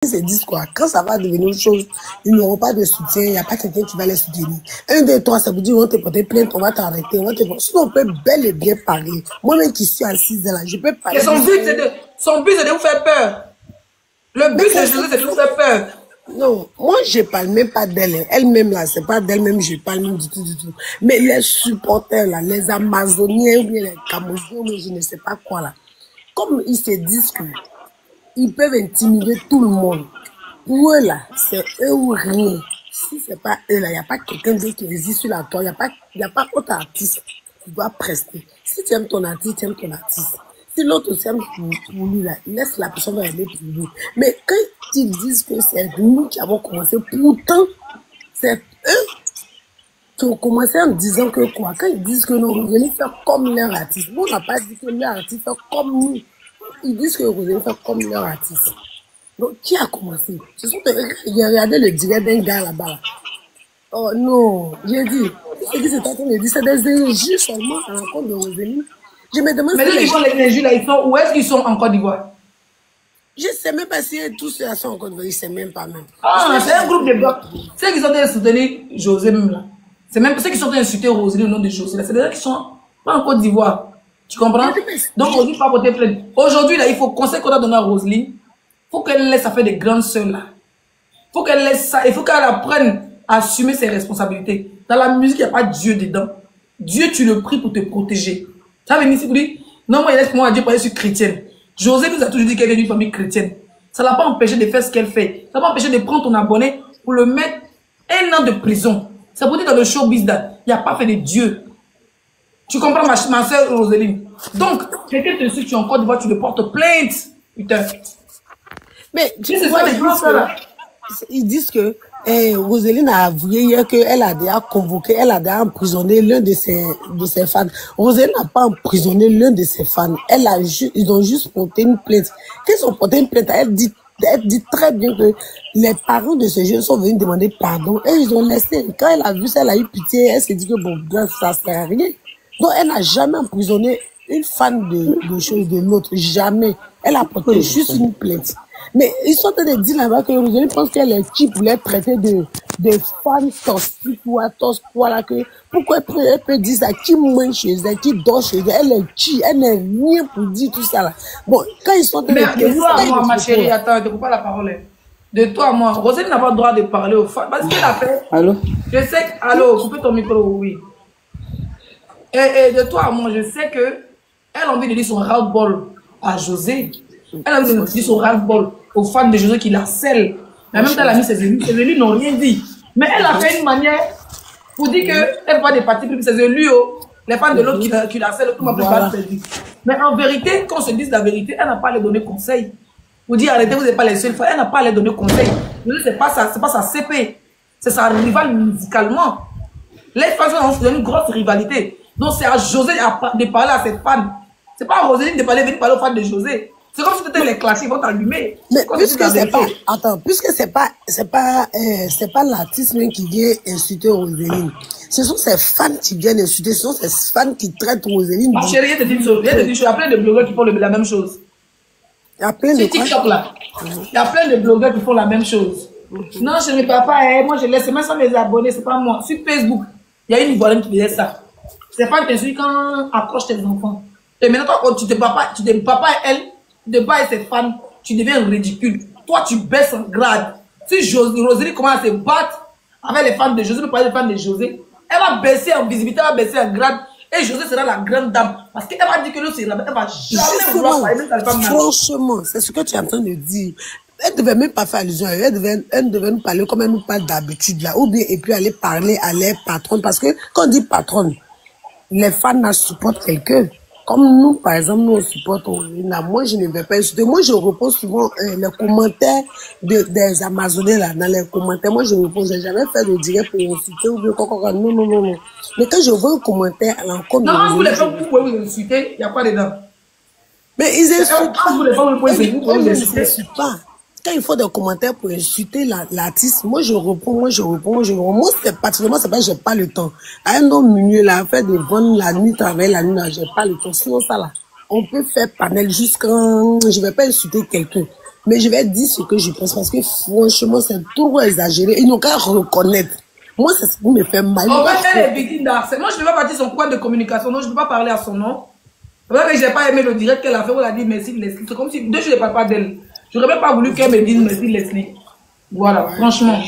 Ils se disent quoi? Quand ça va devenir une chose, ils n'auront pas de soutien, il n'y a pas quelqu'un qui va les soutenir. Un, deux, trois, ça vous dit, on va te porter plainte, on va t'arrêter, on va te... Sinon, on peut bel et bien parler. Moi-même qui suis assise là, je peux parler. Et son but, c'est de vous faire peur. Le but de José, c'est de vous faire peur. Non, moi, je parle même pas d'elle. Elle-même, là, c'est pas d'elle-même, je parle même du tout, du tout. Mais les supporters, là, les Amazoniens, ou bien les Camerounais, ou je ne sais pas quoi, là. Comme ils se disent que ils peuvent intimider tout le monde. Pour eux, là, c'est eux ou rien. Si c'est pas eux, là, il n'y a pas quelqu'un d'autre qui existe sur la toile. Il n'y a pas autre artiste qui doit prester. Si tu aimes ton artiste, tu aimes ton artiste. Si l'autre aussi aime pour lui, là, laisse la personne aller pour lui. Mais quand ils disent que c'est nous qui avons commencé, pourtant, c'est eux qui ont commencé en disant que quoi? Quand ils disent que nous, Rosalie fait comme leur artiste. Nous, on n'a pas dit que leur artiste fait comme nous. Ils disent que Rosalie fait comme leur artiste. Donc, qui a commencé? Ce sont j'ai regardé le direct d'un gars là-bas. Là. Oh non, j'ai dit, c'est en train de dire, c'est des énergies seulement à la rencontre de Rosalie. Je me demande mais si les gens, les énergies là, ils sont, où est-ce qu'ils sont en Côte d'Ivoire? Je ne sais même pas si tous ceux-là sont en Côte d'Ivoire, je ne sais même pas même. Ah, c'est un groupe de blocs. Ceux qui sont en train de soutenir José même là. C'est même ceux qui sont en train d'insulter Rosalie au nom de José là. C'est des gens qui sont pas en Côte d'Ivoire. Tu comprends? Donc, Rosalie pas porter plainte. Aujourd'hui là, il faut conseil qu'on a donné à Rosalie. Il faut qu'elle laisse faire des grandes sœurs là. Il faut qu'elle laisse ça. Il faut qu'elle apprenne à assumer ses responsabilités. Dans la musique, il n'y a pas Dieu dedans. Dieu, tu le pries pour te protéger. Ça veut dire ici pour dire, non, moi, laisse-moi à Dieu parler sur chrétienne. José nous a toujours dit qu'elle est d'une famille chrétienne. Ça ne l'a pas empêché de faire ce qu'elle fait. Ça ne l'a pas empêché de prendre ton abonné pour le mettre 1 an de prison. C'est pour dire dans le showbiz, il n'y a pas fait de Dieu. Tu comprends ma soeur Roseline? Donc, quelqu'un te suit, tu es en Côte d'Ivoire, tu le portes plainte. Putain. Mais tu vois, ils disent que Roseline a avoué hier qu'elle a déjà convoqué, elle a déjà emprisonné l'un de ses fans. Roseline n'a pas emprisonné l'un de ses fans. Ils ont juste porté une plainte. Quand ils ont porté une plainte, elle dit très bien que les parents de ce jeune sont venus demander pardon et ils ont laissé. Quand elle a vu ça, elle a eu pitié, elle s'est dit que bon, ça sert à rien. Donc elle n'a jamais emprisonné une fan de choses de l'autre, jamais. Elle a porté juste une plainte. Mais ils sont en train de dire là-bas que Rosalie pense qu'elle est qui pour les traiter de fans toxiques ou à voilà que pourquoi elle peut dire ça, qui mange chez elle, qui dort chez elle, elle est qui, elle n'est rien pour dire tout ça là. Bon, quand ils sont en train de dire toi à moi, ma chérie, attends, je ne coupe pas la parole. De toi à moi, Rosalie n'a pas le droit de parler aux fans. Parce qu'elle a fait. Allô? Je sais que. Allô, coupez ton micro, oui. Et de toi à moi, je sais que elle a envie de dire son ras-le-bol à José. Elle a envie de dire son ras-le-bol aux fans de José qui la scellent. Mais en même temps, elle a mis ses élus. Ses élus n'ont rien dit. Mais elle a fait une manière pour dire qu'elle va des partis plus ses élus, les fans de l'autre qui la scellent, tout le monde peut pas le dire. Mais en vérité, quand on se dise la vérité, elle n'a pas à les donner conseil. Pour dire arrêtez, vous n'êtes pas les seuls. Elle n'a pas à les donner conseil. C'est pas sa CP. C'est sa rivale musicalement. Les fans ont une grosse rivalité. Donc c'est à José de parler à ses fans. C'est pas à Rosaline de venir parler aux fans de José. C'est comme si tu étais les clashs, ils vont t'allumer. Mais puisque c'est pas, attends, puisque c'est pas l'artiste même qui vient insulter Rosaline. Ce sont ses fans qui viennent insulter, ce sont ses fans qui traitent Rosaline. Ma chérie, il y a plein de blogueurs qui font la même chose. Il y a plein de TikTok là. Il y a plein de blogueurs qui font la même chose. Non, je ne peux pas, moi je laisse, même sans mes abonnés, c'est pas moi. Sur Facebook, il y a une Ivoirienne qui faisait ça. C'est pas t'insulter quand accroche tes enfants. Et maintenant, quand tu te bats pas, elle, tu te bats et ses fans, tu deviens ridicule. Toi, tu baisses en grade. Si Rosalie commence à se battre avec les fans de José, mais pas les fans de José, elle va baisser en visibilité, elle va baisser en grade. Et José sera la grande dame. Parce qu'elle va dire que l'autre, elle va jamais vouloir parler avec les femmes. Franchement, c'est ce que tu es en train de dire. Elle ne devait même pas faire allusion à eux. Elle devait nous parler comme elle nous parle d'habitude là. Ou bien, et puis aller parler à les patrons. Parce que quand on dit patronne, les fans supportent quelqu'un. Comme nous, par exemple, nous, on supporte Olina. Moi, je ne vais pas insulter. Moi, je repose souvent les commentaires des Amazoniens là, dans les commentaires. Moi, je repose. Je n'ai jamais fait de direct pour insulter ou bien quoi. Non. Mais quand je vois un commentaire à l'encontre de non, vous les femmes, vous pouvez vous insulter, il n'y a pas dedans. Mais ils insultent pas. Vous les femmes, vous pouvez vous insulter. Pas. Quand il faut des commentaires pour insulter l'artiste, moi je réponds. Moi, c'est particulièrement, c'est pas que j'ai pas le temps. À un homme milieu, là, faire des bonnes la nuit, travailler la nuit, là, j'ai pas le temps. Sinon, ça, là, on peut faire panel jusqu'à, je vais pas insulter quelqu'un. Mais je vais dire ce que je pense parce que franchement, c'est trop exagéré. Ils n'ont qu'à reconnaître. Moi, c'est ce qui me fait mal. On va faire les victimes d'harcèlement. Moi, je ne vais pas partir son coin de communication. Non, je ne peux pas parler à son nom. C'est vrai que je n'ai pas aimé le direct qu'elle a fait. On a dit merci Leslie. C'est comme si deux je ne parle pas d'elle. Je n'aurais même pas voulu qu'elle me dise merci Leslie. Voilà, franchement.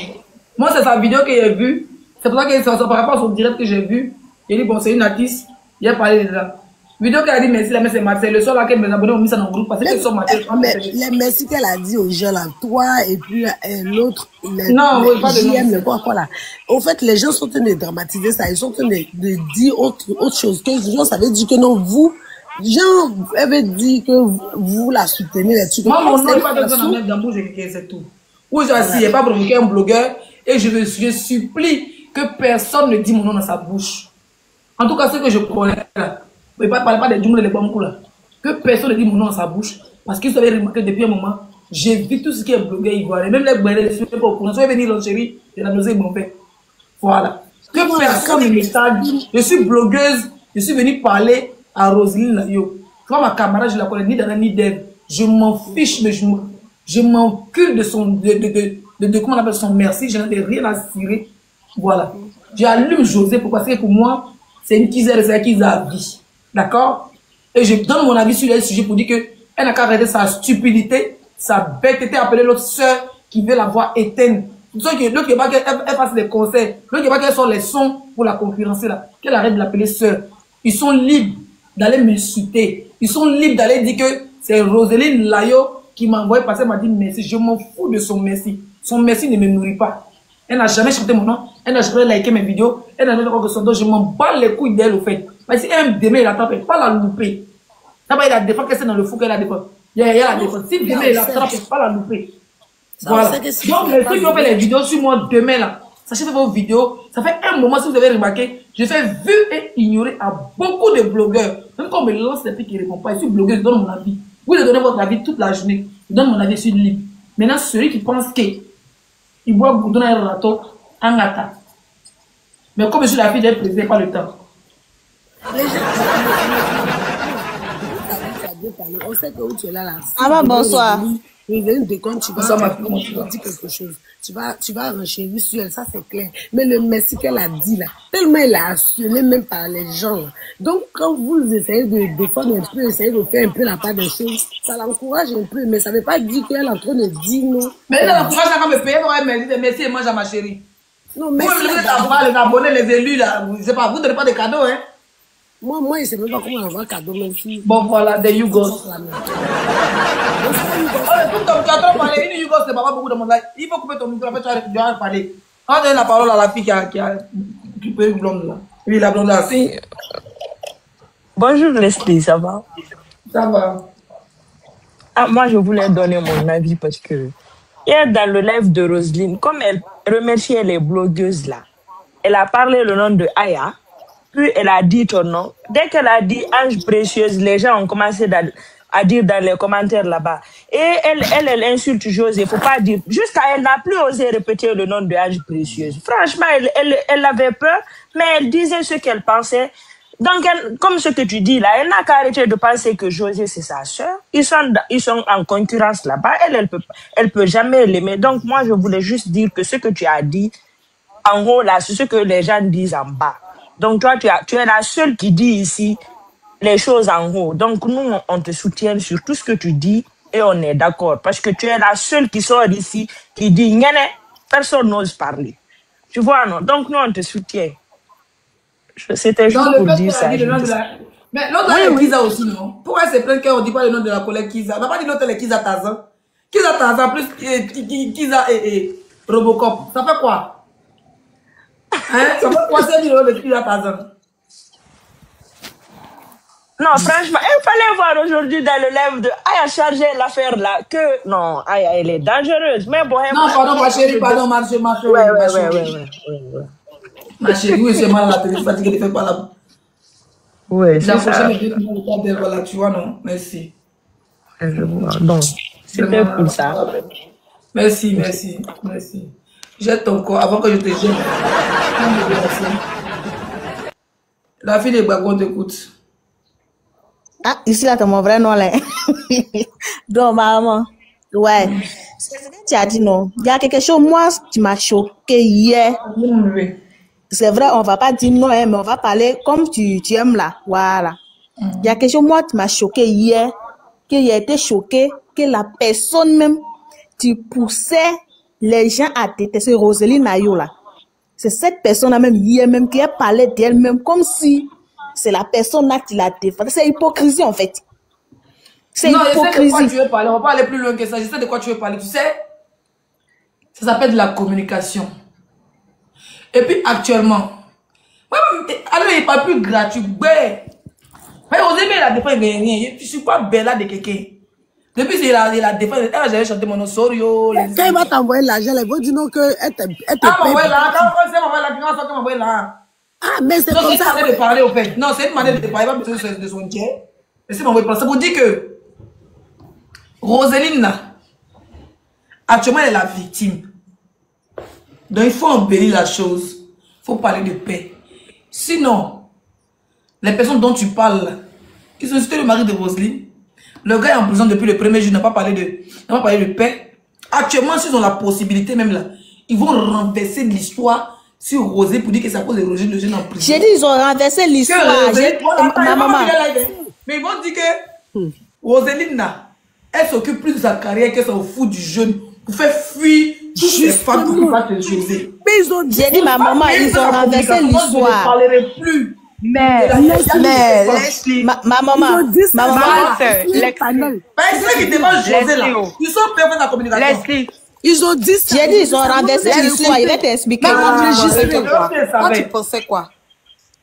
Moi, c'est sa vidéo que j'ai vue. C'est pour ça que par rapport à son direct que j'ai vu, j'ai dit bon, c'est une artiste. Il a parlé de ça. Vidéo qu'elle a dit merci, la c'est Marseille. Le soir là qu'elle mes abonnés ont mis ça dans le groupe parce que c'est son Marseille. Mais les merci qu'elle a dit aux gens là, toi et puis l'autre, non, oui, pas de JM, le quoi là. Au fait, les gens sont en train de dramatiser ça, ils sont en train de dire autre chose. Que les gens savaient dire que non, vous, gens avaient dit que vous la soutenez là-dessus. Moi, mon nom n'est pas besoin d'en mettre dans bouche et c'est tout. Ou je n'ai pas provoqué un blogueur et je supplie que personne ne dise mon nom dans sa bouche. En tout cas, ce que je connais là. Ne parlez pas des djungles et des bambous là. Que personne ne dit mon nom dans sa bouche. Parce qu'ils avaient remarqué depuis un moment, j'évite tout ce qui est blogueur ivoirien. Même les blés, je ne suis pas au courant. Si vous venir en chérie, j'ai la nausée mon père. Voilà. Que personne ne me tag. Je suis blogueuse. Je suis venue parler à Roselyne Layo. Tu vois, ma camarade, je la connais ni d'Anna ni d'elle. Je m'en fiche, mais je m'encule de son. Comment on appelle son merci. Je n'en ai rien à cirer. Voilà. J'allume José parce que pour moi, c'est une Kiza et c'est une Kiza à vie. D'accord? Et je donne mon avis sur le sujet pour dire qu'elle n'a qu'à arrêter sa stupidité, sa bêteté, appeler l'autre soeur qui veut la voir éteinte. L'autre qui n'est pas qu'elle fasse des conseils, l'autre qui n'est pas qu'elle sort les sons pour la concurrencer là, qu'elle arrête de l'appeler soeur. Ils sont libres d'aller m'insulter. Ils sont libres d'aller dire que c'est Roselyne Layo qui m'a envoyé passer, m'a dit merci. Je m'en fous de son merci. Son merci ne me nourrit pas. Elle n'a jamais chanté mon nom, elle n'a jamais liké mes vidéos, elle n'a jamais fait quoi que ce soit. Donc je m'en bats les couilles d'elle au fait. Parce que si elle demain, elle attrape, pas la louper. D'abord, il a défendu qu'elle c'est dans le fou qu'elle a défendu. Il y a la défense. Si demain, elle attrape, pas la louper. Voilà. Donc, les ceux qui ont fait les vidéos sur moi demain, là, sachez faire vos vidéos. Ça fait un moment, si vous avez remarqué, je fais vu et ignorer à beaucoup de blogueurs. Même quand on me lance des trucs qui ne répondent pas, je suis blogueur, je donne mon avis. Vous donnez votre avis toute la journée. Je donne mon avis sur le livre. Maintenant, celui qui pense que il boit goudron dans un râteau, en attaque. Mais comme je suis la fille d'être présidée, pas le temps. On sait que où tu es là. Ah bah bonsoir. Quand tu vas dire quelque chose, tu vas renchérir sur elle, ça c'est clair. Mais le merci qu'elle a dit là, tellement elle a assuré même par les gens. Là. Donc quand vous essayez de défendre un peu, essayez de faire un peu la part des choses, ça l'encourage un peu, mais ça ne veut pas dire qu'elle est en train de dire non. Mais elle l'encourage à me payer pour elle merci et mange à ma chérie. Non, mais vous êtes à voir les abonnés, les élus là, je sais pas, vous ne donnez pas de cadeaux, hein? Moi, je ne sais même pas comment on envoie un cadeau, même si. Bon, voilà, des Yougos. Tout comme tu as trop parlé, une Yougos, c'est pas beaucoup de monde là. Il faut couper ton micro, après tu vas parler. On donne la parole à la fille qui a occupé une blonde là. Oui, la blonde là. Si. Bonjour Leslie, ça va? Ça va. Ah, moi, je voulais donner mon avis parce que hier, dans le live de Roselyne, comme elle remerciait les blogueuses là, elle a parlé le nom de Aya. Puis elle a dit ton nom. Dès qu'elle a dit Ange Précieuse, les gens ont commencé à dire dans les commentaires là-bas. Et elle insulte José. Faut pas dire. Jusqu'à elle n'a plus osé répéter le nom de Ange Précieuse. Franchement, elle avait peur, mais elle disait ce qu'elle pensait. Donc, comme ce que tu dis là, elle n'a qu'à arrêter de penser que José c'est sa soeur. Ils sont en concurrence là-bas. Elle peut jamais l'aimer. Donc, moi, je voulais juste dire que ce que tu as dit en haut là, c'est ce que les gens disent en bas. Donc, toi, tu es la seule qui dit ici les choses en haut. Donc, nous, on te soutient sur tout ce que tu dis et on est d'accord. Parce que tu es la seule qui sort ici, qui dit, personne n'ose parler. Tu vois, non? Donc, nous, on te soutient. C'était juste pour dire ça. Mais l'autre est Kiza aussi, non? Pourquoi c'est plein qu'on ne dit pas le nom de la collègue Kiza? On n'a pas dit l'autre est Kiza Tarzan. Kiza Tarzan plus Kiza et Robocop. Ça fait quoi? Hein? Ça fait quoi c'est le Kiza Tarzan? Non, franchement, il fallait voir aujourd'hui dans le live de Aya charger l'affaire là que non, Aya elle est dangereuse. Mais bon, non, pardon, ma chérie, pardon, ma chérie. Ouais. Ma chérie, oui, c'est mal à la télé, je suis fatiguée de faire par là. Ouais, c'est ça. La prochaine vidéo, voilà, tu vois, non? Merci. Je vois, donc, c'était pour ça. Merci. Jette ton corps avant que je te jette. La fille des Bagons t'écoute. Ah, ici là, t'as mon vrai nom là. Donc, maman. Ouais. C'est ce que tu as dit, non. Il y a quelque chose, moi, qui m'a choqué hier. C'est vrai, on va pas dire non, hein, mais on va parler comme tu aimes là. Voilà. Il y a quelque chose, moi, qui m'a choqué hier, qu'il a été choqué, que la personne même, qui poussait les gens à détester Roseline Ayo là. C'est cette personne-là même, hier même, qui a parlé d'elle-même comme si c'est la personne-là qui la défend. C'est hypocrisie, en fait. C'est hypocrisie. Je sais de quoi tu veux parler. On va pas aller plus loin que ça. Je sais de quoi tu veux parler. Tu sais, ça s'appelle de la communication. Et puis, actuellement, alors, il n'est pas plus gratuit. Mais vous aimez la défense, je ne suis pas belle de quelqu'un. Depuis qu'il a défense, j'avais chanté mon nom, Sorio. Quand il va t'envoyer l'argent, il va dire non que elle te paye. Ah, mais c'est comme ça. C'est une manière de parler, au fait. Non, c'est une manière de parler, pas besoin de son tiers. Mais c'est m'envoyer. C'est pour dire que Roseline, actuellement, elle est la victime. Donc, il faut embellir la chose. Il faut parler de paix. Sinon, les personnes dont tu parles, qui sont c'était le mari de Roseline, le gars est en prison depuis le premier jour, n'a pas parlé de paix. Actuellement, s'ils ont la possibilité même là, ils vont renverser l'histoire sur Rosé pour dire que c'est à cause de Roger le jeune en prison. J'ai dit ils ont renversé l'histoire. Ma maman. Mais ils vont dire que Roseline, elle s'occupe plus de sa carrière que ça au fou du jeune pour faire fuir les femmes pour ne pas te José. Mais ils ont dit. J'ai dit ma maman, ils ont renversé l'histoire. Je ne parlerai plus. Mais ma maman, c'est ceux qui demandent José là. Ils sont pervers dans la communication. Ils ont dit ça. J'ai dit, ils ont renversé l'histoire. Il va t'expliquer. Tu pensais quoi?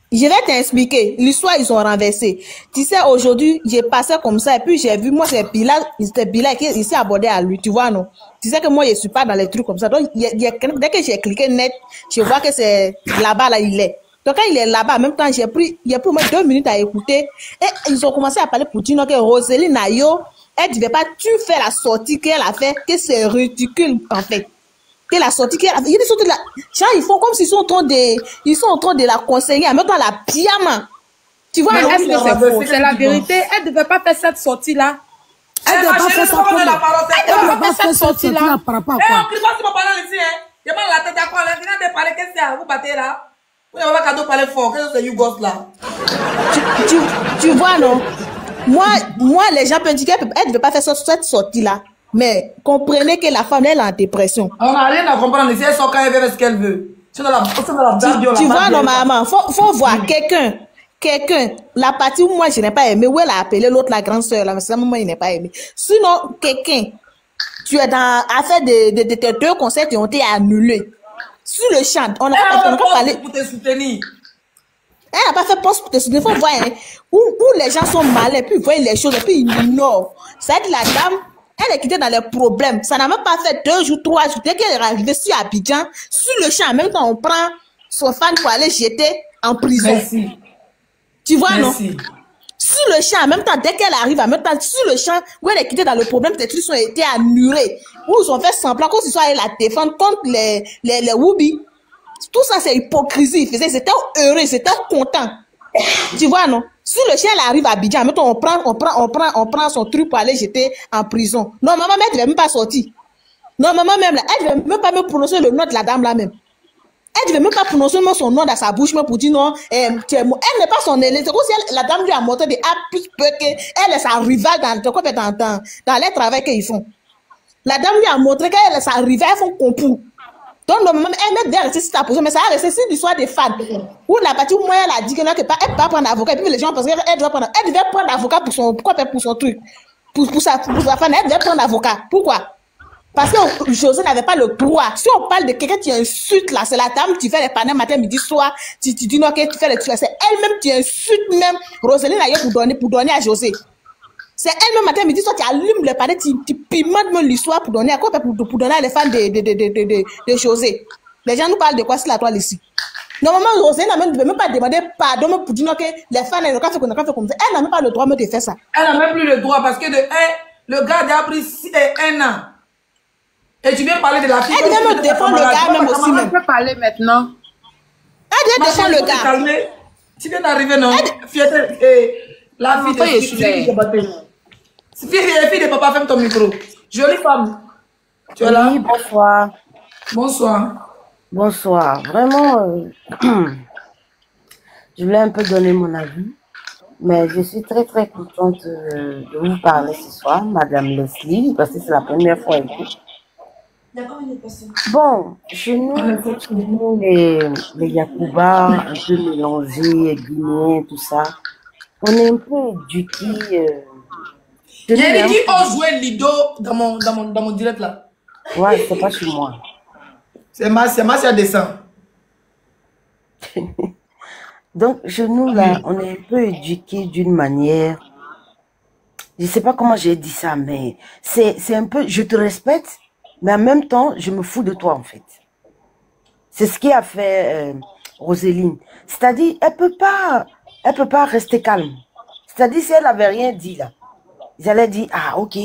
Je vais t'expliquer. L'histoire, ils ont renversé. Tu sais, aujourd'hui, j'ai passé comme ça et puis j'ai vu, moi, c'était Bila qui s'est abordé à lui, tu vois, non? Tu sais que moi, je suis pas dans les trucs comme ça. Donc, dès que j'ai cliqué net, je vois que c'est là-bas, là, il est. Donc, quand il est là-bas, en même temps, il y a pour moi 2 minutes à écouter. Et ils ont commencé à parler pour dire que Roseline Ayo, elle ne devait pas, tu fais la sortie qu'elle a fait, que c'est ridicule, en fait. Que la sortie qu'elle a fait. Ils font comme s'ils sont en train de la conseiller, en même temps, la pyjama. Tu vois, est-ce que c'est faux? C'est la vérité. Elle ne devait pas faire cette sortie-là. Elle ne devait pas faire cette sortie-là. Par rapport à quoi? Je m'en la tête à quoi? Regardez parler, qu'est-ce que c'est à vous battez là? Vous n'avez pas cadeau parler fort, qu'est-ce que c'est Yougos là? Tu vois, non? Moi, les gens peuvent dire qu'elle ne veut pas faire cette sortie-là. Mais comprenez que la femme, elle est en dépression. On n'a rien à comprendre. Si elle sort quand elle veut, ce qu'elle veut. Tu vois, non, maman, faut voir quelqu'un. La partie où moi, je n'ai pas aimé, où elle a appelé l'autre, la grande sœur, là, mais c'est moi, il n'est pas aimé. Sinon, quelqu'un, tu es dans affaire de tes 2 concerts qui ont été annulés. Sur le champ, on n'a pas parlé. Pour te soutenir. Elle n'a pas fait poste pour te soutenir. Il faut voir où les gens sont malins, puis ils voient les choses, et puis ils ignorent. C'est-à-dire la dame, elle est quittée dans les problèmes. Ça n'a même pas fait 2 jours, 3 jours. Dès qu'elle est arrivée sur Abidjan, sur le champ, en même temps, on prend son fan pour aller jeter en prison. Merci. Tu vois, Merci. non? Sur le champ, en même temps, dès qu'elle arrive, en même temps, sur le champ, où elle est quittée dans le problème, tes trucs ont été annulés. Où ils ont fait semblant qu'on se soit allé la défendre contre les Woubi. Tout ça, c'est hypocrisie. Ils étaient heureux, ils étaient contents. Tu vois, non? Si le chien arrive à Abidjan, on prend son truc pour aller jeter en prison. Non, maman, elle ne devait même pas sortir. Non, maman, même là, elle ne devait même pas me prononcer le nom de la dame là même. Elle ne devait même pas prononcer son nom dans sa bouche même pour dire non, elle n'est pas son élève. C'est comme si la dame lui a montré des plus peu qu'elle est sa rivale dans les travaux qu'ils font. La dame lui a montré qu'elle est sa rivale, elles font complot. Donc, normalement, elle met rester sur ta position, mais ça a resté sur l'histoire des fans. Où la partie où moi, elle a dit qu'elle ne peut pas prendre avocat. Et puis les gens pensent qu'elle devait prendre avocat pour son truc. Pour sa fan, elle devait prendre avocat. Pourquoi? Parce que José n'avait pas le droit. Si on parle de quelqu'un qui insulte là, c'est la dame qui fait les panneaux matin, midi, soir. Tu dis non, que tu fais les trucs. C'est elle-même qui insulte même Roseline Ayo pour donner à José. C'est elle-même matin, midi, soir, tu allumes le panneau, tu pimentes même l'histoire pour donner à quoi? Pour donner à les fans de José. Les gens nous parlent de quoi sur la toile ici. Normalement, Roseline ne veut même pas demander pardon pour dire que les fans n'ont pas fait comme ça. Elle n'a même pas le droit de faire ça. Elle n'a même plus le droit parce que le gars a pris 1 an. Et tu viens parler de la fille. Elle devait me défendre le gars même aussi. On peut parler maintenant. Elle devait défendre le gars. Tu viens d'arriver, non? La fille de papa, ferme ton micro. Jolie femme. Tu es là? Oui, bonsoir. Bonsoir. Bonsoir. Vraiment, je voulais un peu donner mon avis, mais je suis très très contente de vous parler ce soir, Madame Leslie, parce que c'est la première fois et tout. Bon, chez nous, les Yacouba, un peu mélangés, guinéens, tout ça, on est un peu éduqués. Il y a qui ont joué Lido dans mon direct là. Ouais, c'est pas chez moi. C'est ma soeur descend. Donc, chez nous, là, on est un peu éduqués d'une manière... Je sais pas comment j'ai dit ça, mais c'est un peu... Je te respecte, mais en même temps, je me fous de toi, en fait. C'est ce qui a fait Roséline. C'est-à-dire, elle peut pas rester calme. C'est-à-dire, si elle avait rien dit, là, ils allaient dire, ah, ok,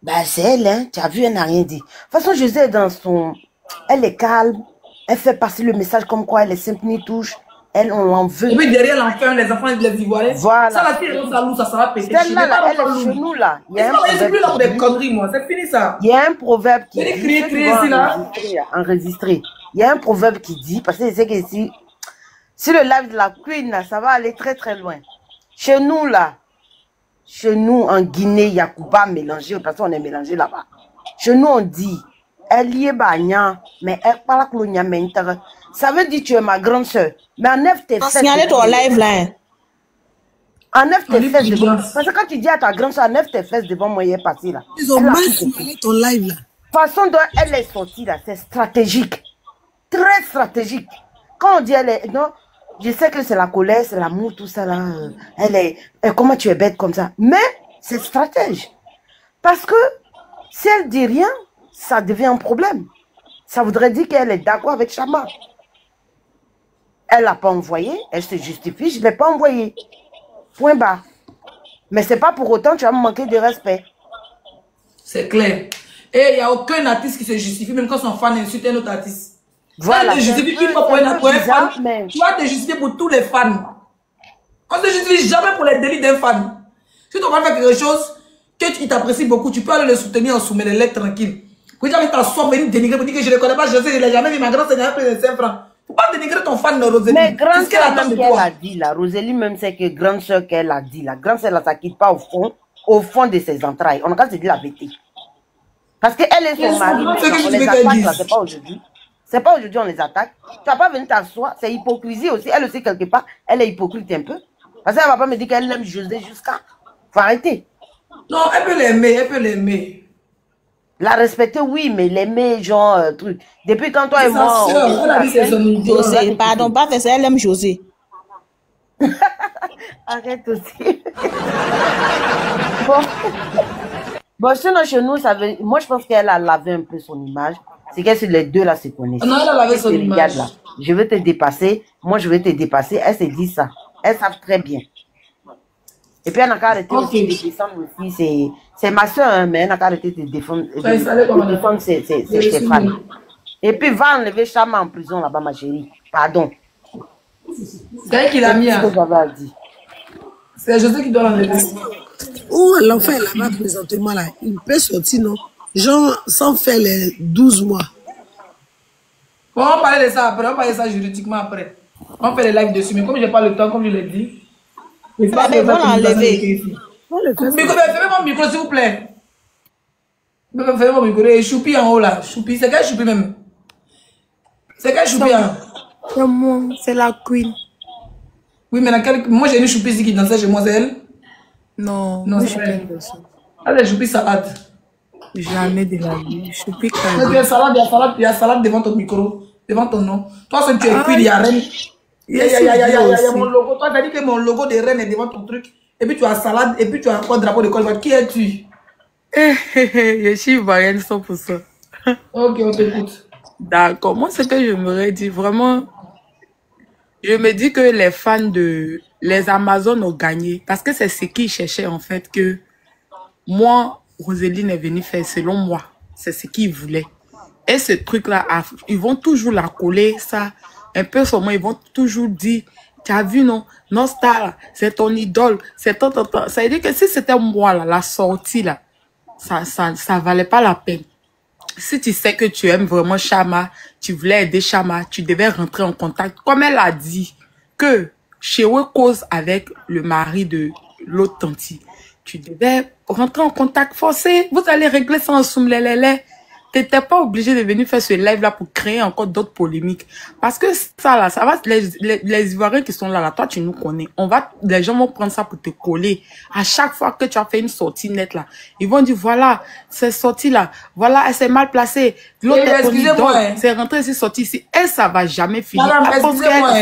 ben c'est elle, hein, tu as vu, elle n'a rien dit. De toute façon, José, dans son... Elle est calme, elle fait passer le message comme quoi elle est simple ni touche. Elle, on l'en veut. Et puis derrière l'enfant, les enfants, les Ivoiriens. Voilà. Ça, la fille, ça sera pété. Celle-là, elle est chez nous, là. Il y a un proverbe. Plus là pour des conneries, moi. C'est fini, ça. Il y a un proverbe qui dit. Crier ici, là. Enregistré. Il y a un proverbe qui dit, parce que je sais que si le live de la Queen, là, ça va aller très, très loin. Chez nous, là, en Guinée, Yacouba mélangé, parce qu'on est mélangé là-bas. Chez nous, on dit, elle y est bagna, mais elle parle que l'on ça veut dire que tu es ma grande soeur. Mais enlève tes fesses. Signalez ton live là. Enlève tes fesses devant. Parce que quand tu dis à ta grande soeur, enlève tes fesses devant moi, il est parti là. Ils ont mal signalé ton live là. La façon dont elle est sortie là, c'est stratégique. Très stratégique. Quand on dit elle est. Non, je sais que c'est la colère, c'est l'amour, tout ça là. Elle est. Comment tu es bête comme ça? Mais c'est stratège. Parce que si elle dit rien, ça devient un problème. Ça voudrait dire qu'elle est d'accord avec Chama. Elle n'a pas envoyé, elle se justifie, je ne l'ai pas envoyé. Point barre. Mais ce n'est pas pour autant que tu vas me manquer de respect. C'est clair. Et il n'y a aucun artiste qui se justifie, même quand son fan insulte un autre artiste. Voilà. Tu te justifies une fois pour un fan, tu vas te justifier pour tous les fans. On ne se justifie jamais pour les délits d'un fan. Si ton fan fait quelque chose, que tu t'apprécies beaucoup, tu peux aller le soutenir en soumettre les lettres tranquilles. Quand tu as t'asseoir, venir dénigrer, pour dire que je ne le connais pas, je sais, je ne l'ai jamais vu, ma grande seigneur pris 5 francs. Faut pas dénigrer ton fan de Rosélie. Mais grande soeur qu'elle a dit là, Rosélie même sait que grande soeur qu'elle a dit là, grande soeur là, ça quitte pas au fond de ses entrailles. On a qu'à se dire la vérité. Parce qu'elle est son mari, on les attaque là, c'est pas aujourd'hui. C'est pas aujourd'hui on les attaque. Tu vas pas venir t'asseoir, c'est hypocrisie aussi. Elle aussi quelque part, elle est hypocrite un peu. Parce qu'elle va pas me dire qu'elle aime José jusqu'à. Faut arrêter. Non, elle peut l'aimer, elle peut l'aimer. La respecter, oui, mais l'aimer, genre, truc. Depuis quand toi et moi... José, pardon, pas faire ça, elle aime José. Arrête aussi. Bon, sinon, chez nous, ça veut... Moi, je pense qu'elle a lavé un peu son image. C'est que sur les deux, là, se connaissent. Non, elle a lavé son image. Là. Je vais te dépasser. Moi, je vais te dépasser. Elle se dit ça. Elles savent très bien. Et puis, elle n'a qu'à arrêter aussi de descendre aussi. C'est ma soeur, hein, mais elle n'a qu'à arrêter de défendre ses fans. Et puis, va enlever Chama en prison là-bas, ma chérie. Pardon. C'est elle qui l'a mis. C'est José qui doit l'enlever. Oh, l'enfant est là-bas présentement là. Il peut sortir, non? Genre, sans faire les 12 mois. Bon, on va parler de ça après. On va parler de ça juridiquement après. On fait les lives dessus. Mais comme je n'ai pas le temps, comme je l'ai dit. Mais bon, l'enlever. Fais mon micro, s'il vous plaît. Fais mon micro. Et Choupi en haut là. Choupi, c'est quel Choupi même? C'est quel Choupi en haut? C'est moi, c'est la Queen. Oui, mais moi j'ai une Choupi ici qui dansait chez moi, c'est elle? Non, c'est pas elle. Elle est Choupi salade. Jamais de la vie. Choupi il y a salade devant ton micro, devant ton nom. Toi, si tu es Queen, il y a reine. Il y a mon logo. Toi, tu as dit que mon logo de reine est devant ton truc. Et puis tu as salade, et puis tu as encore drapeau de Côte d'Ivoire. Qui es-tu? Je suis ivoirienne 100%. Ok, on t'écoute. D'accord. Moi, ce que je me dis, vraiment, je me dis que les fans de les Amazones ont gagné. Parce que c'est ce qu'ils cherchaient, en fait, que moi, Roséline est venue faire, selon moi. C'est ce qu'ils voulaient. Et ce truc-là, ils vont toujours la coller, ça. Un peu sur moi, ils vont toujours dire, tu as vu, non? Non, Star, c'est ton idole. C'est ton. Ça veut dire que si c'était moi, là, la sortie, là, ça valait pas la peine. Si tu sais que tu aimes vraiment Chama, tu voulais aider Chama, tu devais rentrer en contact. Comme elle a dit que Chéoué cause avec le mari de l'autre tanti, tu devais rentrer en contact forcé. Vous allez régler ça en soumlélélé. Tu n'étais pas obligé de venir faire ce live-là pour créer encore d'autres polémiques. Parce que ça, là, ça va, les Ivoiriens qui sont là, toi, tu nous connais. Les gens vont prendre ça pour te coller. À chaque fois que tu as fait une sortie nette, là, ils vont dire, voilà, cette sortie-là, voilà, elle s'est mal placée. L'autre, c'est rentré ici, sorti ici. Et ça va jamais finir. Madame, excusez-moi.